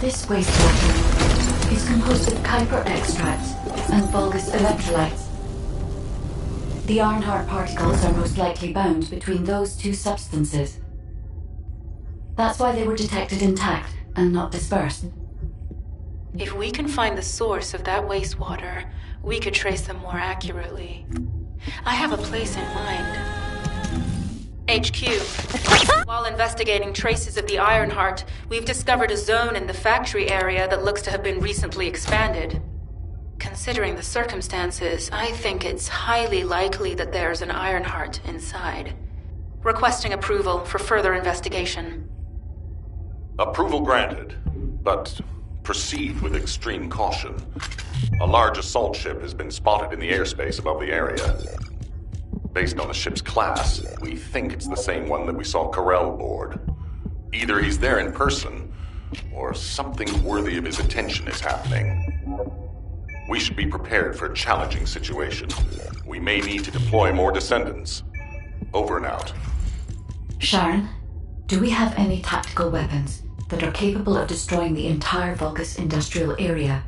S8: This wastewater is composed of Kuiper extracts and Vulgus electrolytes. The Ironheart particles are most likely bound between those two substances. That's why they were detected intact and not dispersed.
S1: If we can find the source of that wastewater, we could trace them more accurately. I have a place in mind. HQ. While investigating traces of the Ironheart, we've discovered a zone in the factory area that looks to have been recently expanded. Considering the circumstances, I think it's highly likely that there's an Ironheart inside. Requesting approval for further investigation.
S10: Approval granted, but proceed with extreme caution. A large assault ship has been spotted in the airspace above the area. Based on the ship's class, we think it's the same one that we saw Corell board. Either he's there in person, or something worthy of his attention is happening. We should be prepared for a challenging situation. We may need to deploy more descendants. Over and out.
S8: Sharon, do we have any tactical weapons that are capable of destroying the entire Vulgus industrial area?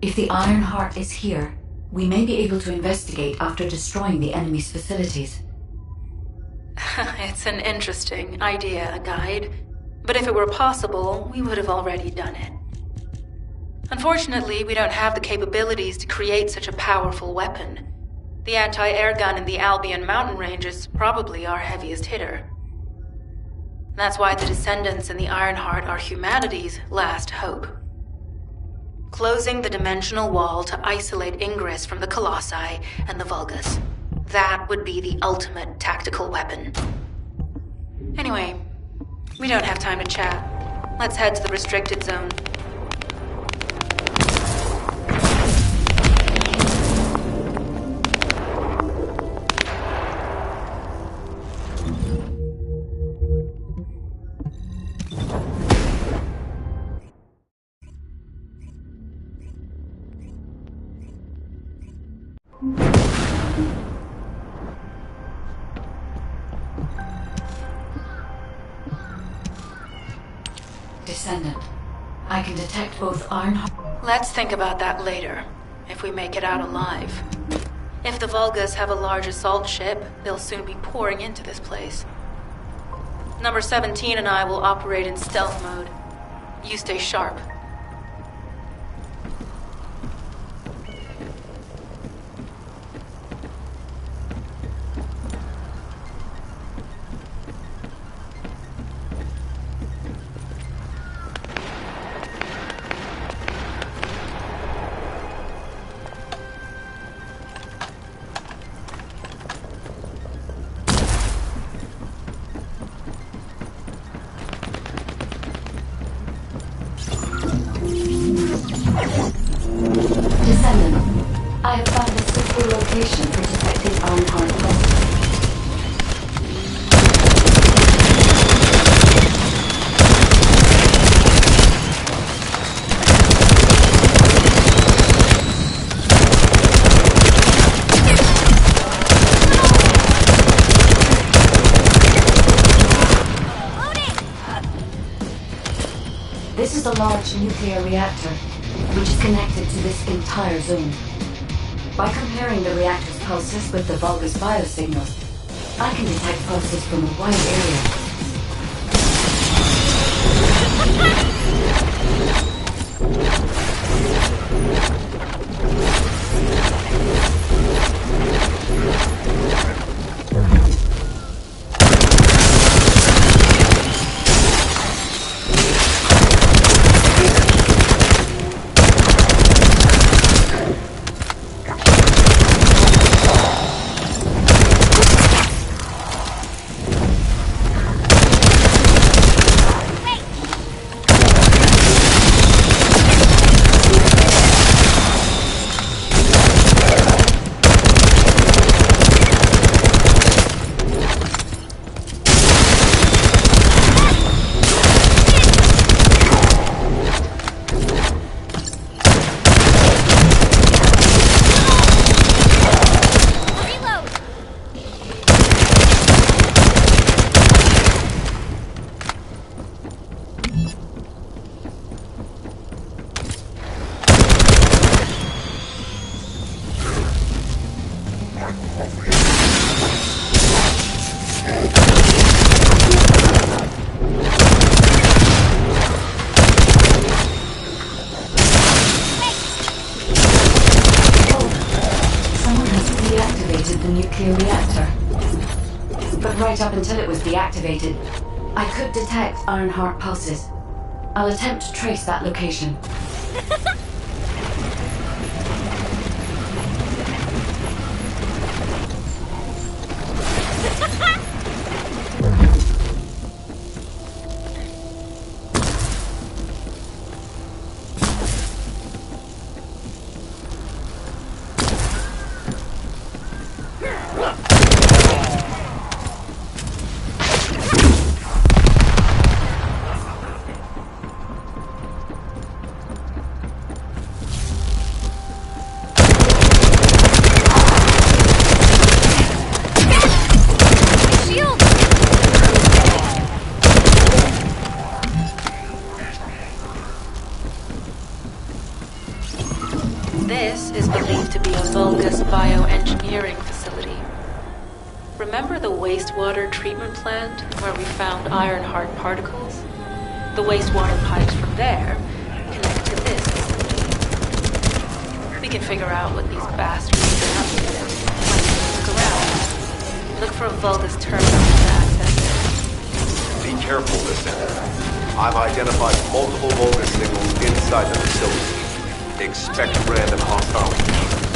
S8: If the Ironheart is here, we may be able to investigate after destroying the enemy's facilities.
S1: It's an interesting idea, Guide. But if it were possible, we would have already done it. Unfortunately, we don't have the capabilities to create such a powerful weapon. The anti-air gun in the Albion mountain range is probably our heaviest hitter. That's why the Descendants and the Ironheart are humanity's last hope. Closing the dimensional wall to isolate Ingress from the Colossi and the Vulgus. That would be the ultimate tactical weapon. Anyway, we don't have time to chat. Let's head to the restricted zone.
S8: Descendant, I can detect both Ironheart.
S1: Let's think about that later, if we make it out alive. If the Vulgus have a large assault ship, they'll soon be pouring into this place. Number 17 and I will operate in stealth mode. You stay sharp.
S8: location for detected Ironheart pulses. This is a large nuclear reactor, which is connected to this entire zone. By comparing the reactor's pulses with the Vulgus biosignals, I can detect pulses from a wide area. Up until it was deactivated, I could detect Ironheart pulses. I'll attempt to trace that location.
S1: This is believed to be a Vulgus bioengineering facility. Remember the wastewater treatment plant where we found Ironheart particles? The wastewater pipes from there connect to this. We can figure out what these bastards are up to. Look around. Look for a Vulgus terminal to access it.
S3: Be careful, Descant. I've identified multiple Vulgus signals inside the facility. Expect random hostile encounters.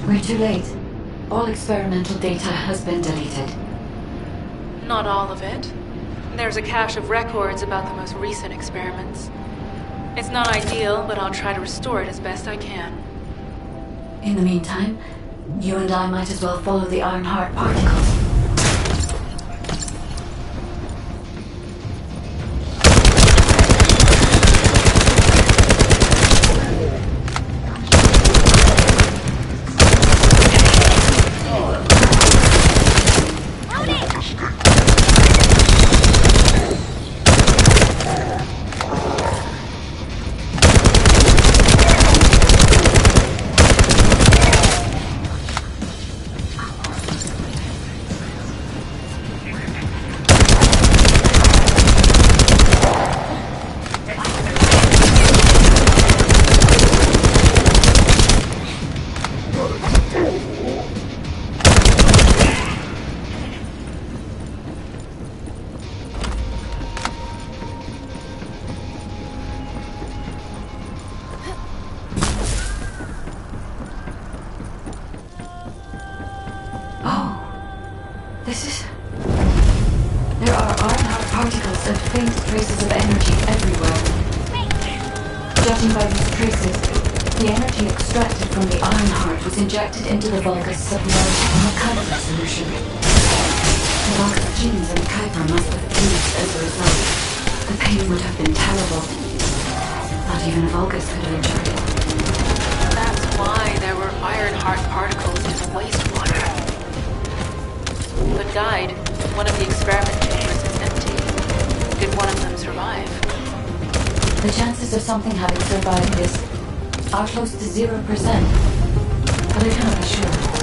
S8: We're too late. All experimental data has been deleted.
S1: Not all of it. There's a cache of records about the most recent experiments. It's not ideal, but I'll try to restore it as best I can.
S8: In the meantime, you and I might as well follow the Ironheart particles. This is... There are Ironheart particles and faint traces of energy everywhere. Judging by these traces, the energy extracted from the Ironheart was injected into the Vulgus submerged in a Kuiper solution. The Vulgus genes in Kuiper must have fused as a result. The pain would have been terrible. Not even a Vulgus could have endured it.
S1: That's why there were Ironheart particles in the wastewater. But Guide, one of the experiment chambers is empty. Did one of them survive?
S8: The chances of something having survived this are close to 0%, but I cannot be sure.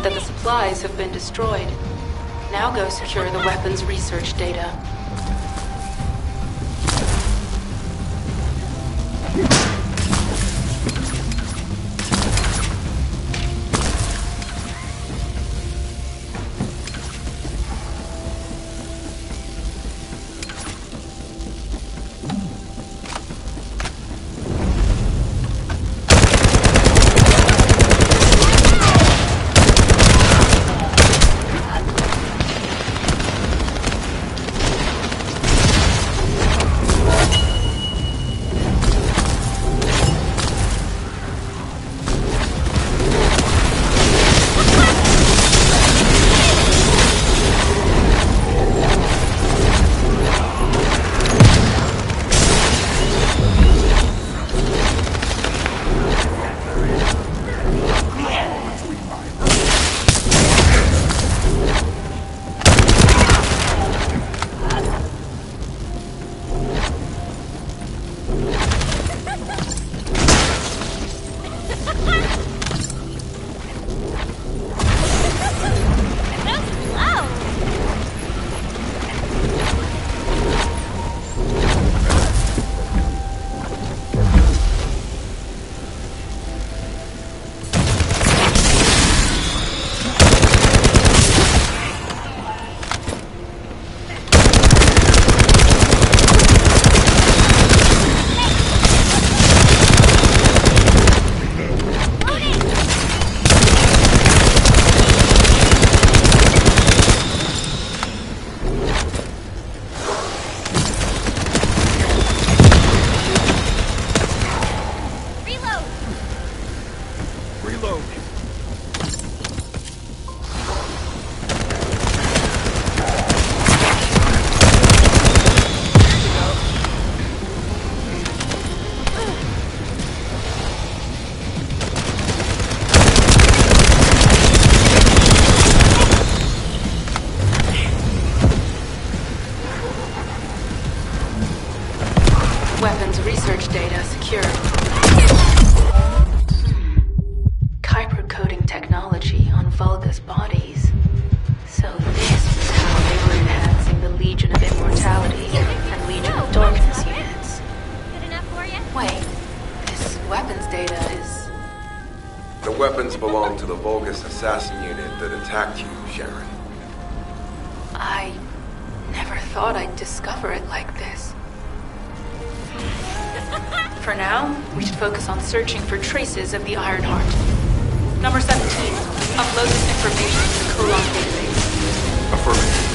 S1: That the supplies have been destroyed. Now go secure the weapons research data. data secure. Kuiper coding technology on Vulgus bodies. So this was how they were enhancing the Legion of Immortality and Legion of Darkness units.
S5: Good enough for you?
S1: Wait, this weapons data is...
S3: The weapons belong to the Vulgus assassin unit that attacked you, Sharon.
S1: I never thought I'd discover it like this. For now, we should focus on searching for traces of the Ironheart. Number 17, upload this information to the Colon database.
S3: Affirmative.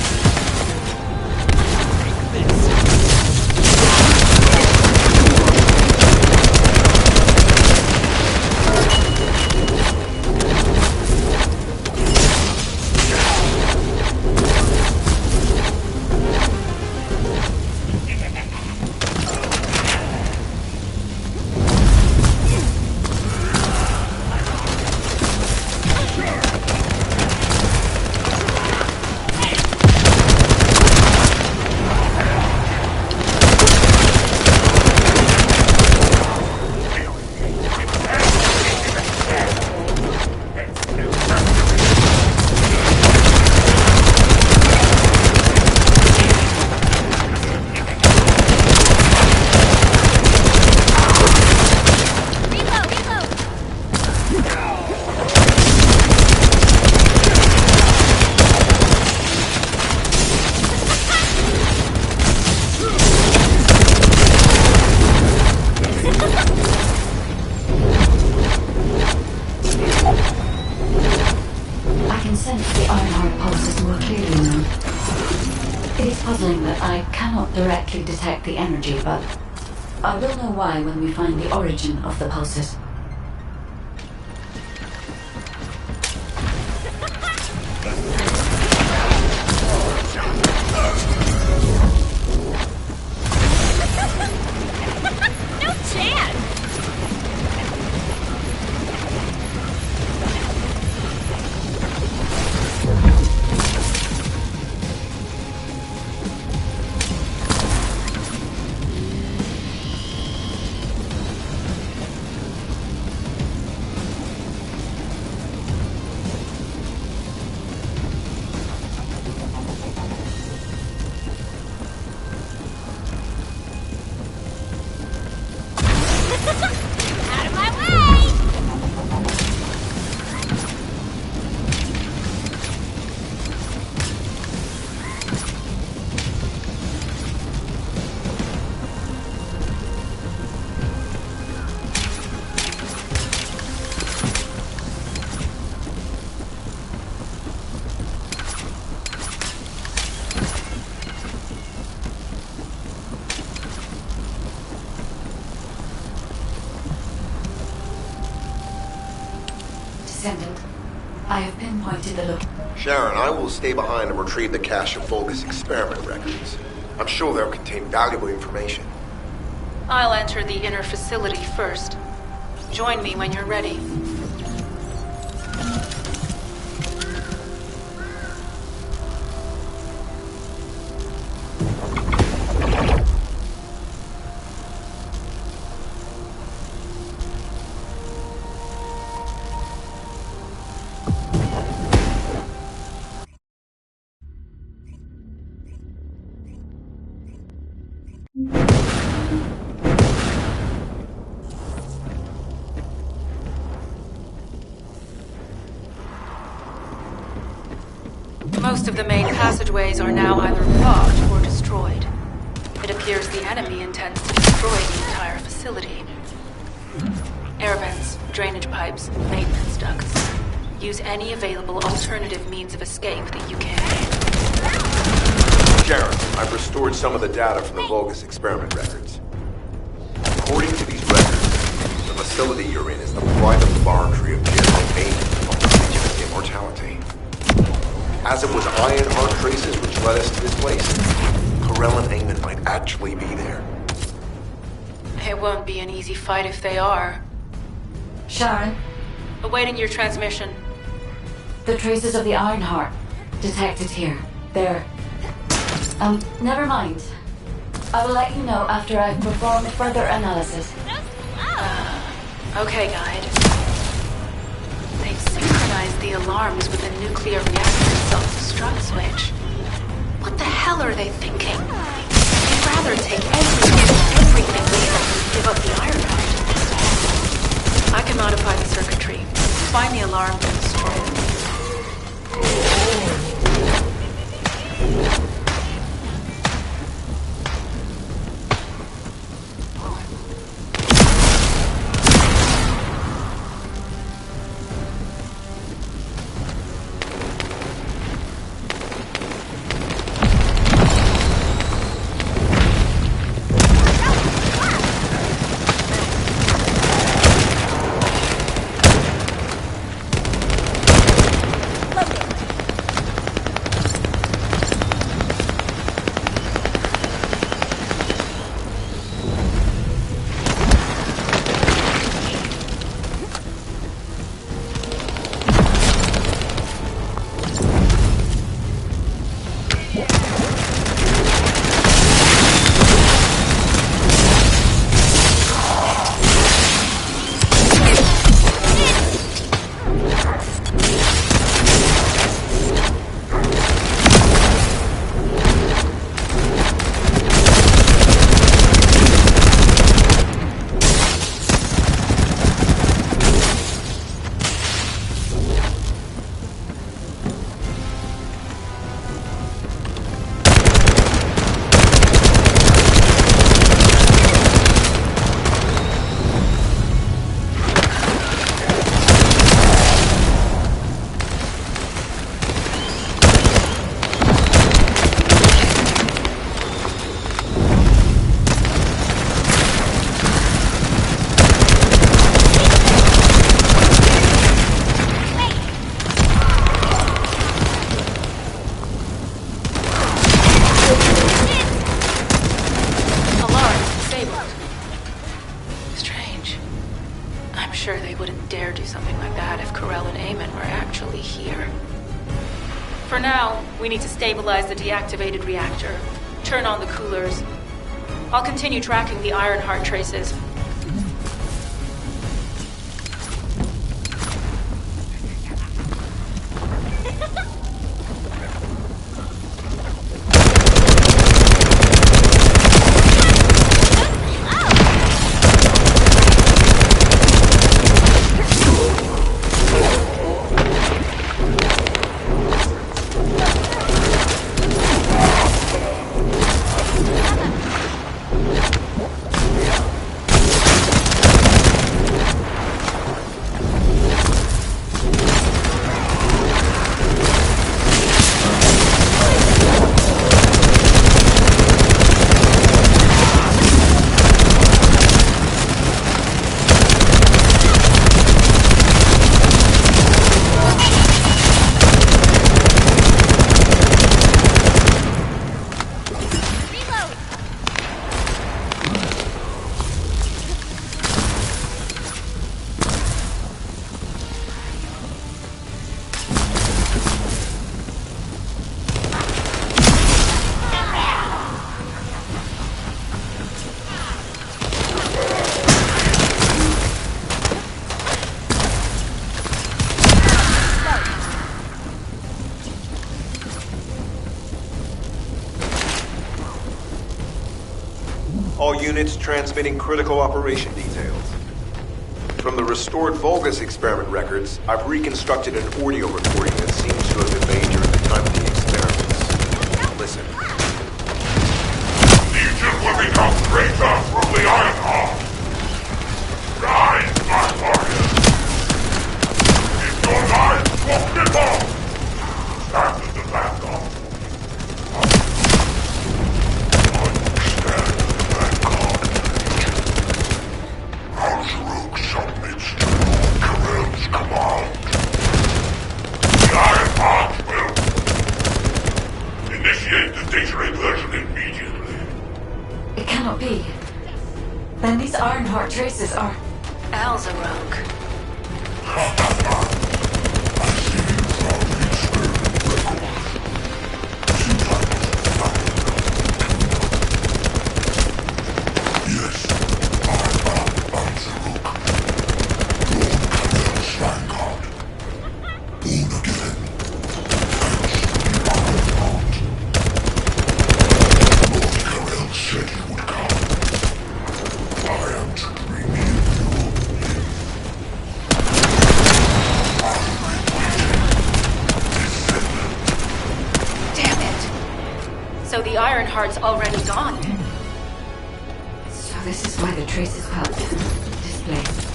S8: Directly detect the energy, but I will know why when we find the origin of the pulses.
S5: No chance! Out of my way!
S8: Descendant, I have pinpointed the location.
S3: Sharon, I will stay behind and retrieve the cache of Vulgus experiment records. I'm sure they'll contain valuable information.
S1: I'll enter the inner facility first. Join me when you're ready. Most of the main passageways are now either blocked or destroyed. It appears the enemy intends to destroy the entire facility. Air vents, drainage pipes, maintenance ducts. Use any available alternative means of escape that you can.
S3: Sharon, I've restored some of the data from the Vulgus experiment records. According to these records, the facility you're in is the private laboratory of General Aiden of the Legion of Immortality. As it was Ironheart traces which led us to this place, Corell and Eamon might actually be there.
S1: It won't be an easy fight if they are.
S8: Sharon,
S1: Awaiting your transmission.
S8: the traces of the Ironheart detected here. They're... never mind. I will let you know after I've performed further analysis.
S1: Okay, Guide. They've synchronized the alarms with the nuclear reactor self-destruct switch. What the hell are they thinking? They'd rather take everything with them than give up the iron heart. I can modify the circuitry, find the alarm, and destroy it. We need to stabilize the deactivated reactor. Turn on the coolers. I'll continue tracking the Ironheart traces.
S3: All units transmitting critical operation details. From the restored Vulgus experiment records, I've reconstructed an audio recording that seems to have been made during the time of the experiments. Listen.
S4: Legion will become greater through the Ironheart. Rise, my warriors. If your lives walk before, stand at the vanguard. Submits to Karel's command. The Ironheart will initiate the data inversion immediately.
S8: It cannot be. Then these Ironheart traces are...
S1: Al's a rogue. So the Ironheart's already gone.
S8: So this is why the traces felt displaced.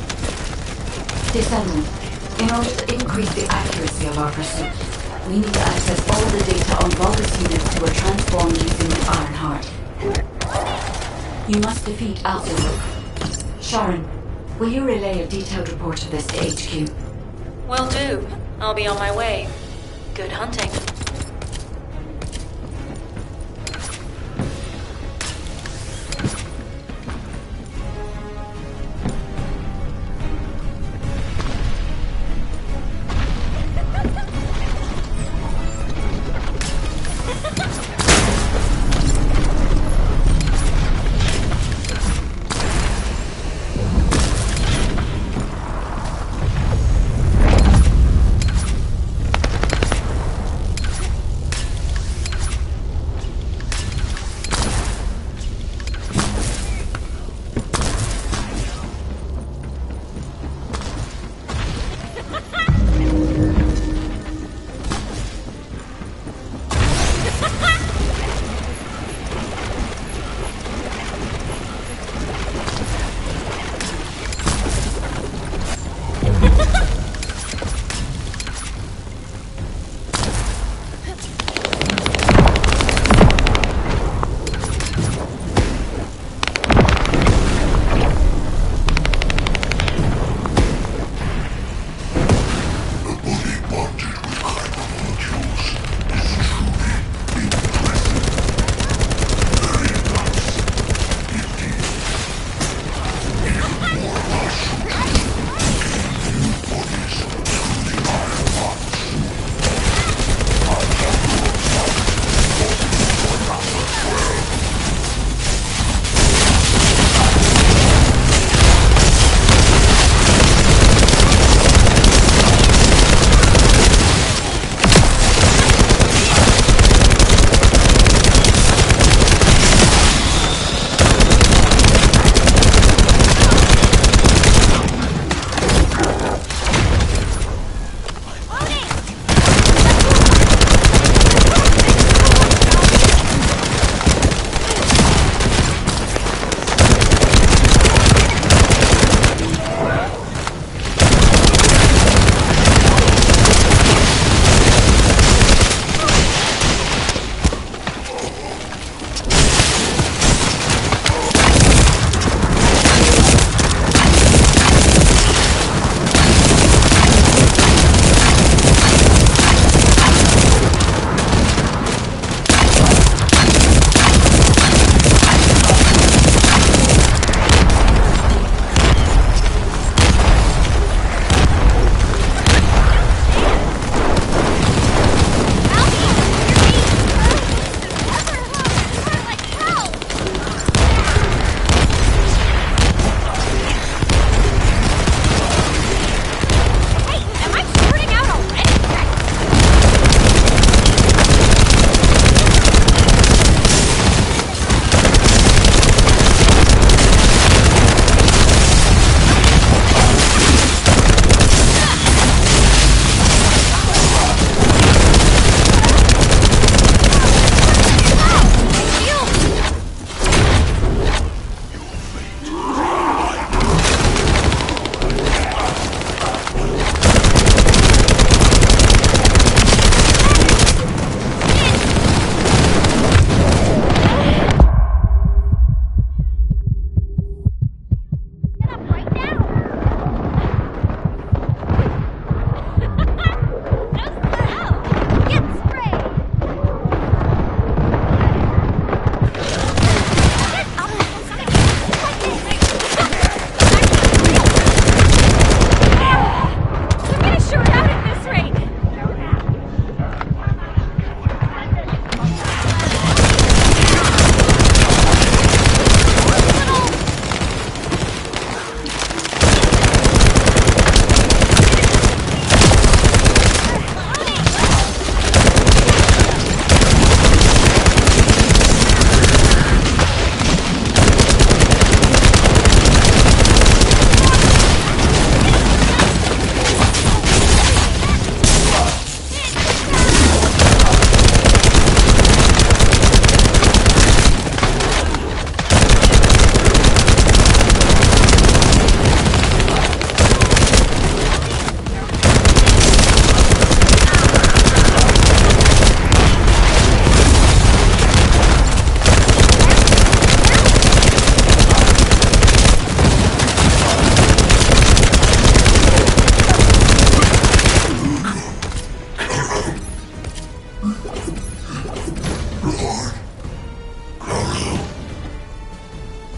S8: Descendant, in order to increase the accuracy of our pursuit, we need to access all the data on Vulgus units who were transformed using the Ironheart. You must defeat Alpha. Sharon, will you relay a detailed report of this to HQ?
S1: Will do. I'll be on my way. Good hunting.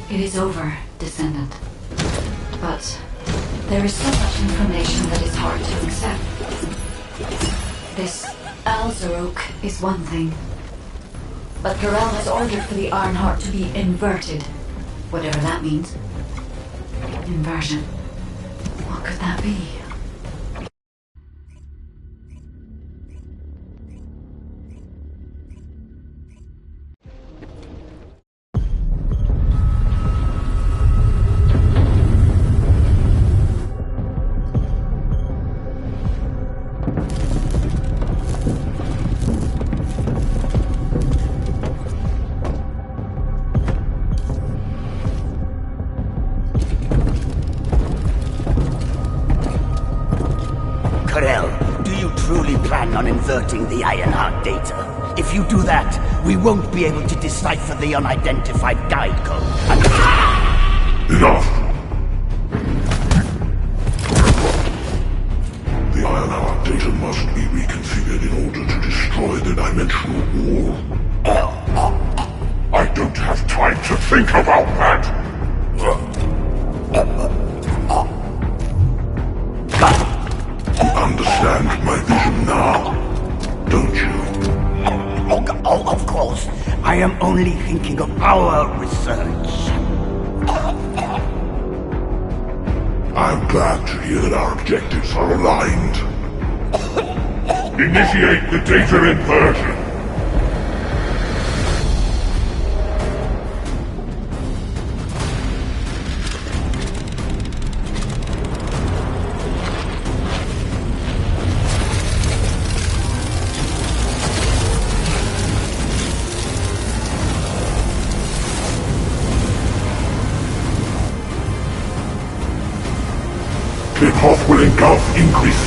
S8: It is over, Descendant. But there is so much information that is hard to accept. This Alzarok is one thing. But Corel has ordered for the Ironheart to be inverted. Whatever that means. Inversion. What could that be?
S9: On inverting the Ironheart data. If you do that, we won't be able to decipher the unidentified guide code.
S4: Enough! The Ironheart data must be reconfigured in order to destroy the dimensional wall. I don't have time to think about that! You understand my vision now, don't you?
S9: Oh, of course. I am only thinking of our research.
S4: I'm glad to hear that our objectives are aligned. Initiate the data inversion. Kickoff will engulf increase.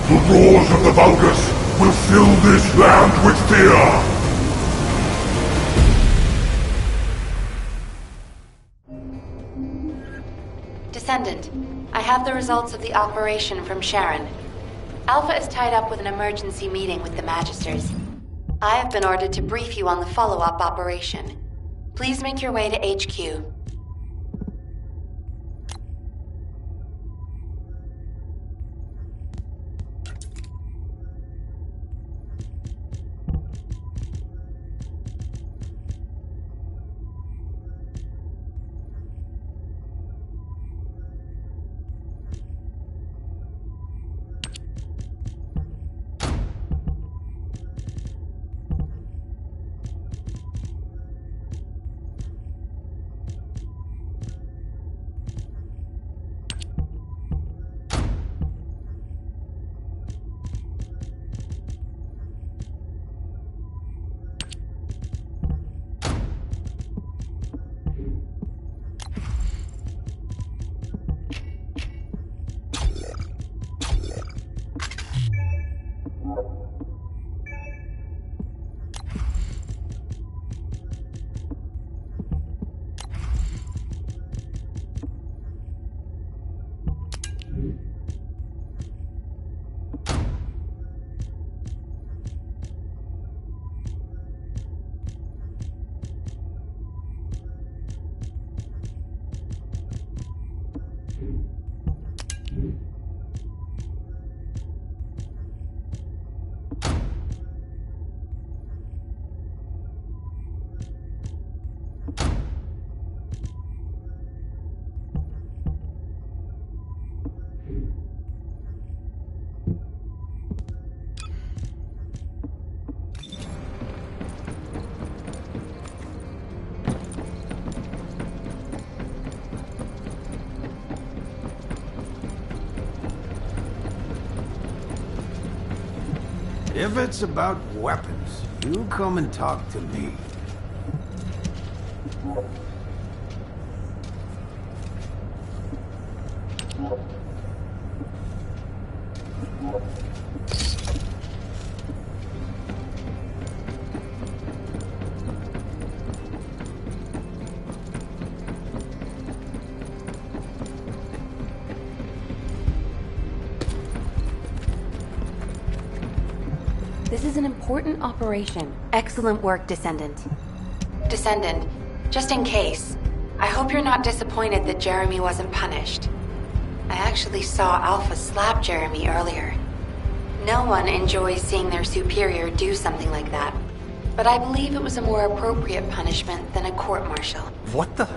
S4: The roars of the Vulgus will fill this land with fear.
S12: Descendant, I have the results of the operation from Sharon. Alpha is tied up with an emergency meeting with the Magisters. I have been ordered to brief you on the follow-up operation. Please make your way to HQ.
S6: If it's about weapons, you come and talk to me.
S13: This
S12: is an important operation. Excellent work, Descendant. Descendant, just in case, I hope you're not disappointed that Jeremy wasn't punished. I actually saw Alpha slap Jeremy earlier. No one enjoys seeing their superior do something like that, but I believe it was a more appropriate punishment than a court-martial.
S2: What the?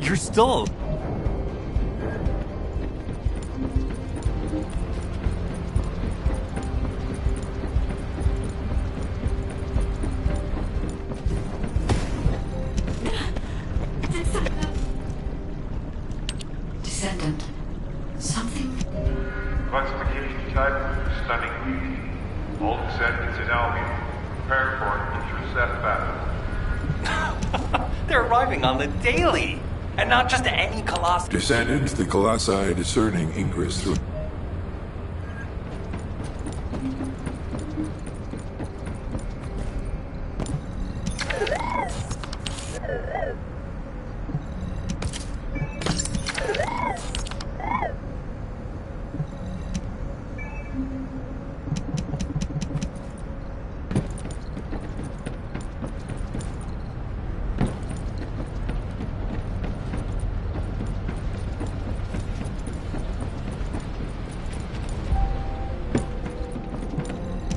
S2: You're still...
S8: Descendant. Something...
S4: Classification type, stunning weak. All descendants in Albion. Prepare for an intercept battle.
S2: They're arriving on the daily! And not just any Colossus.
S13: Descendants, the Colossi discerning ingress through...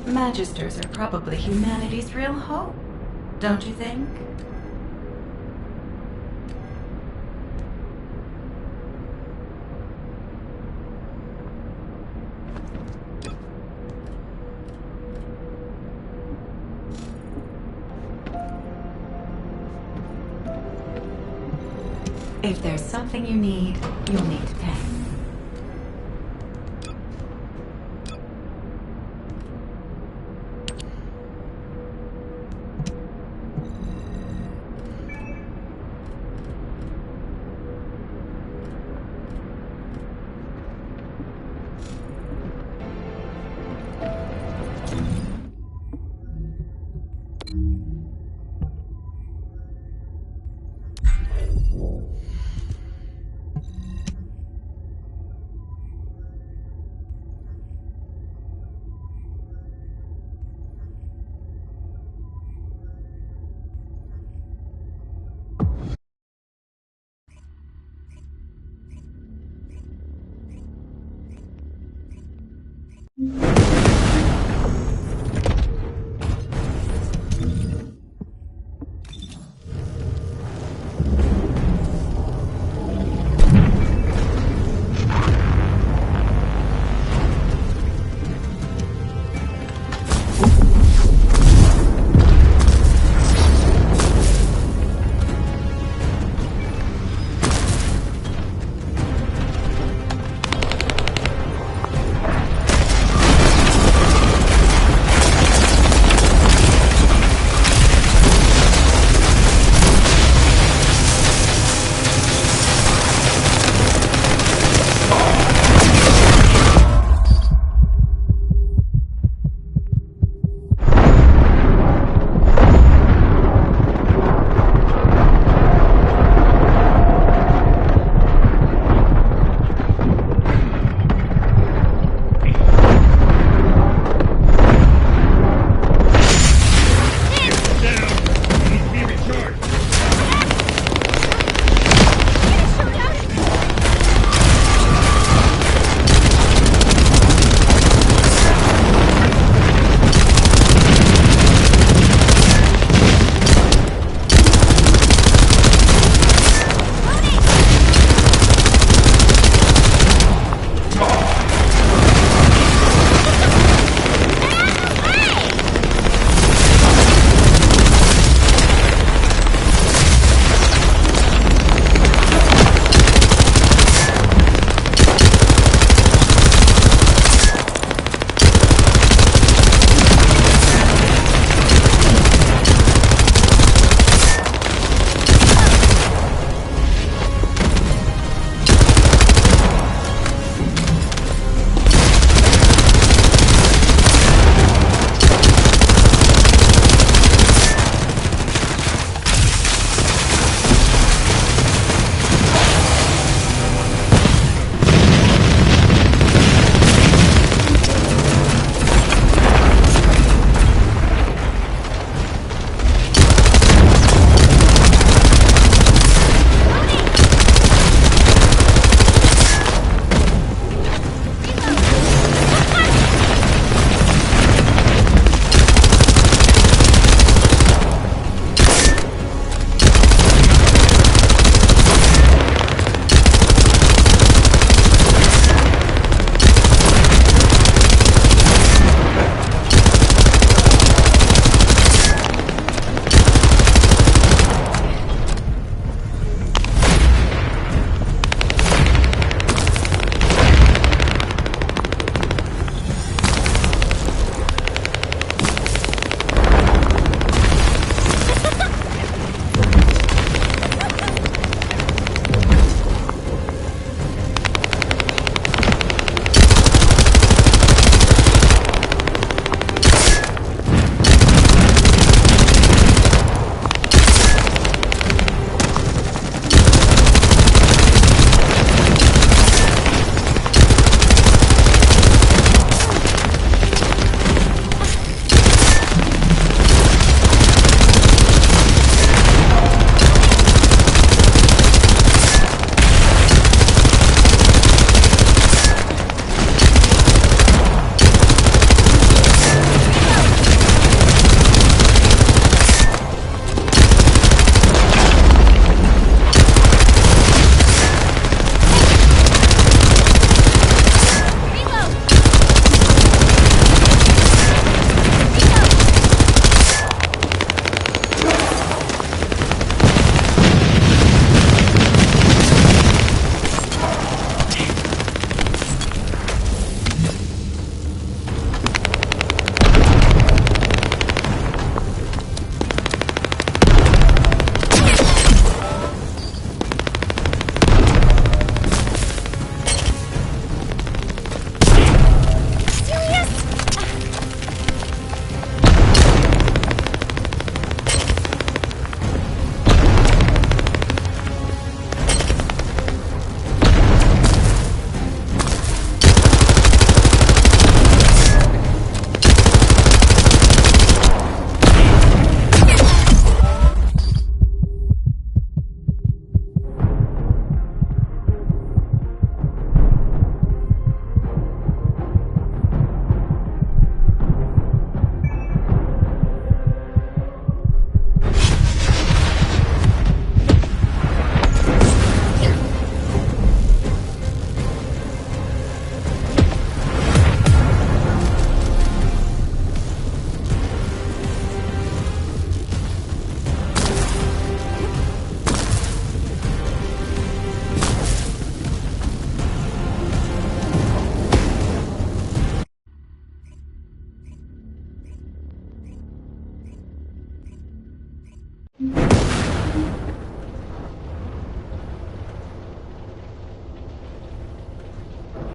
S8: Magisters are probably humanity's real hope, don't you think? If there's something you need, you'll need to pay.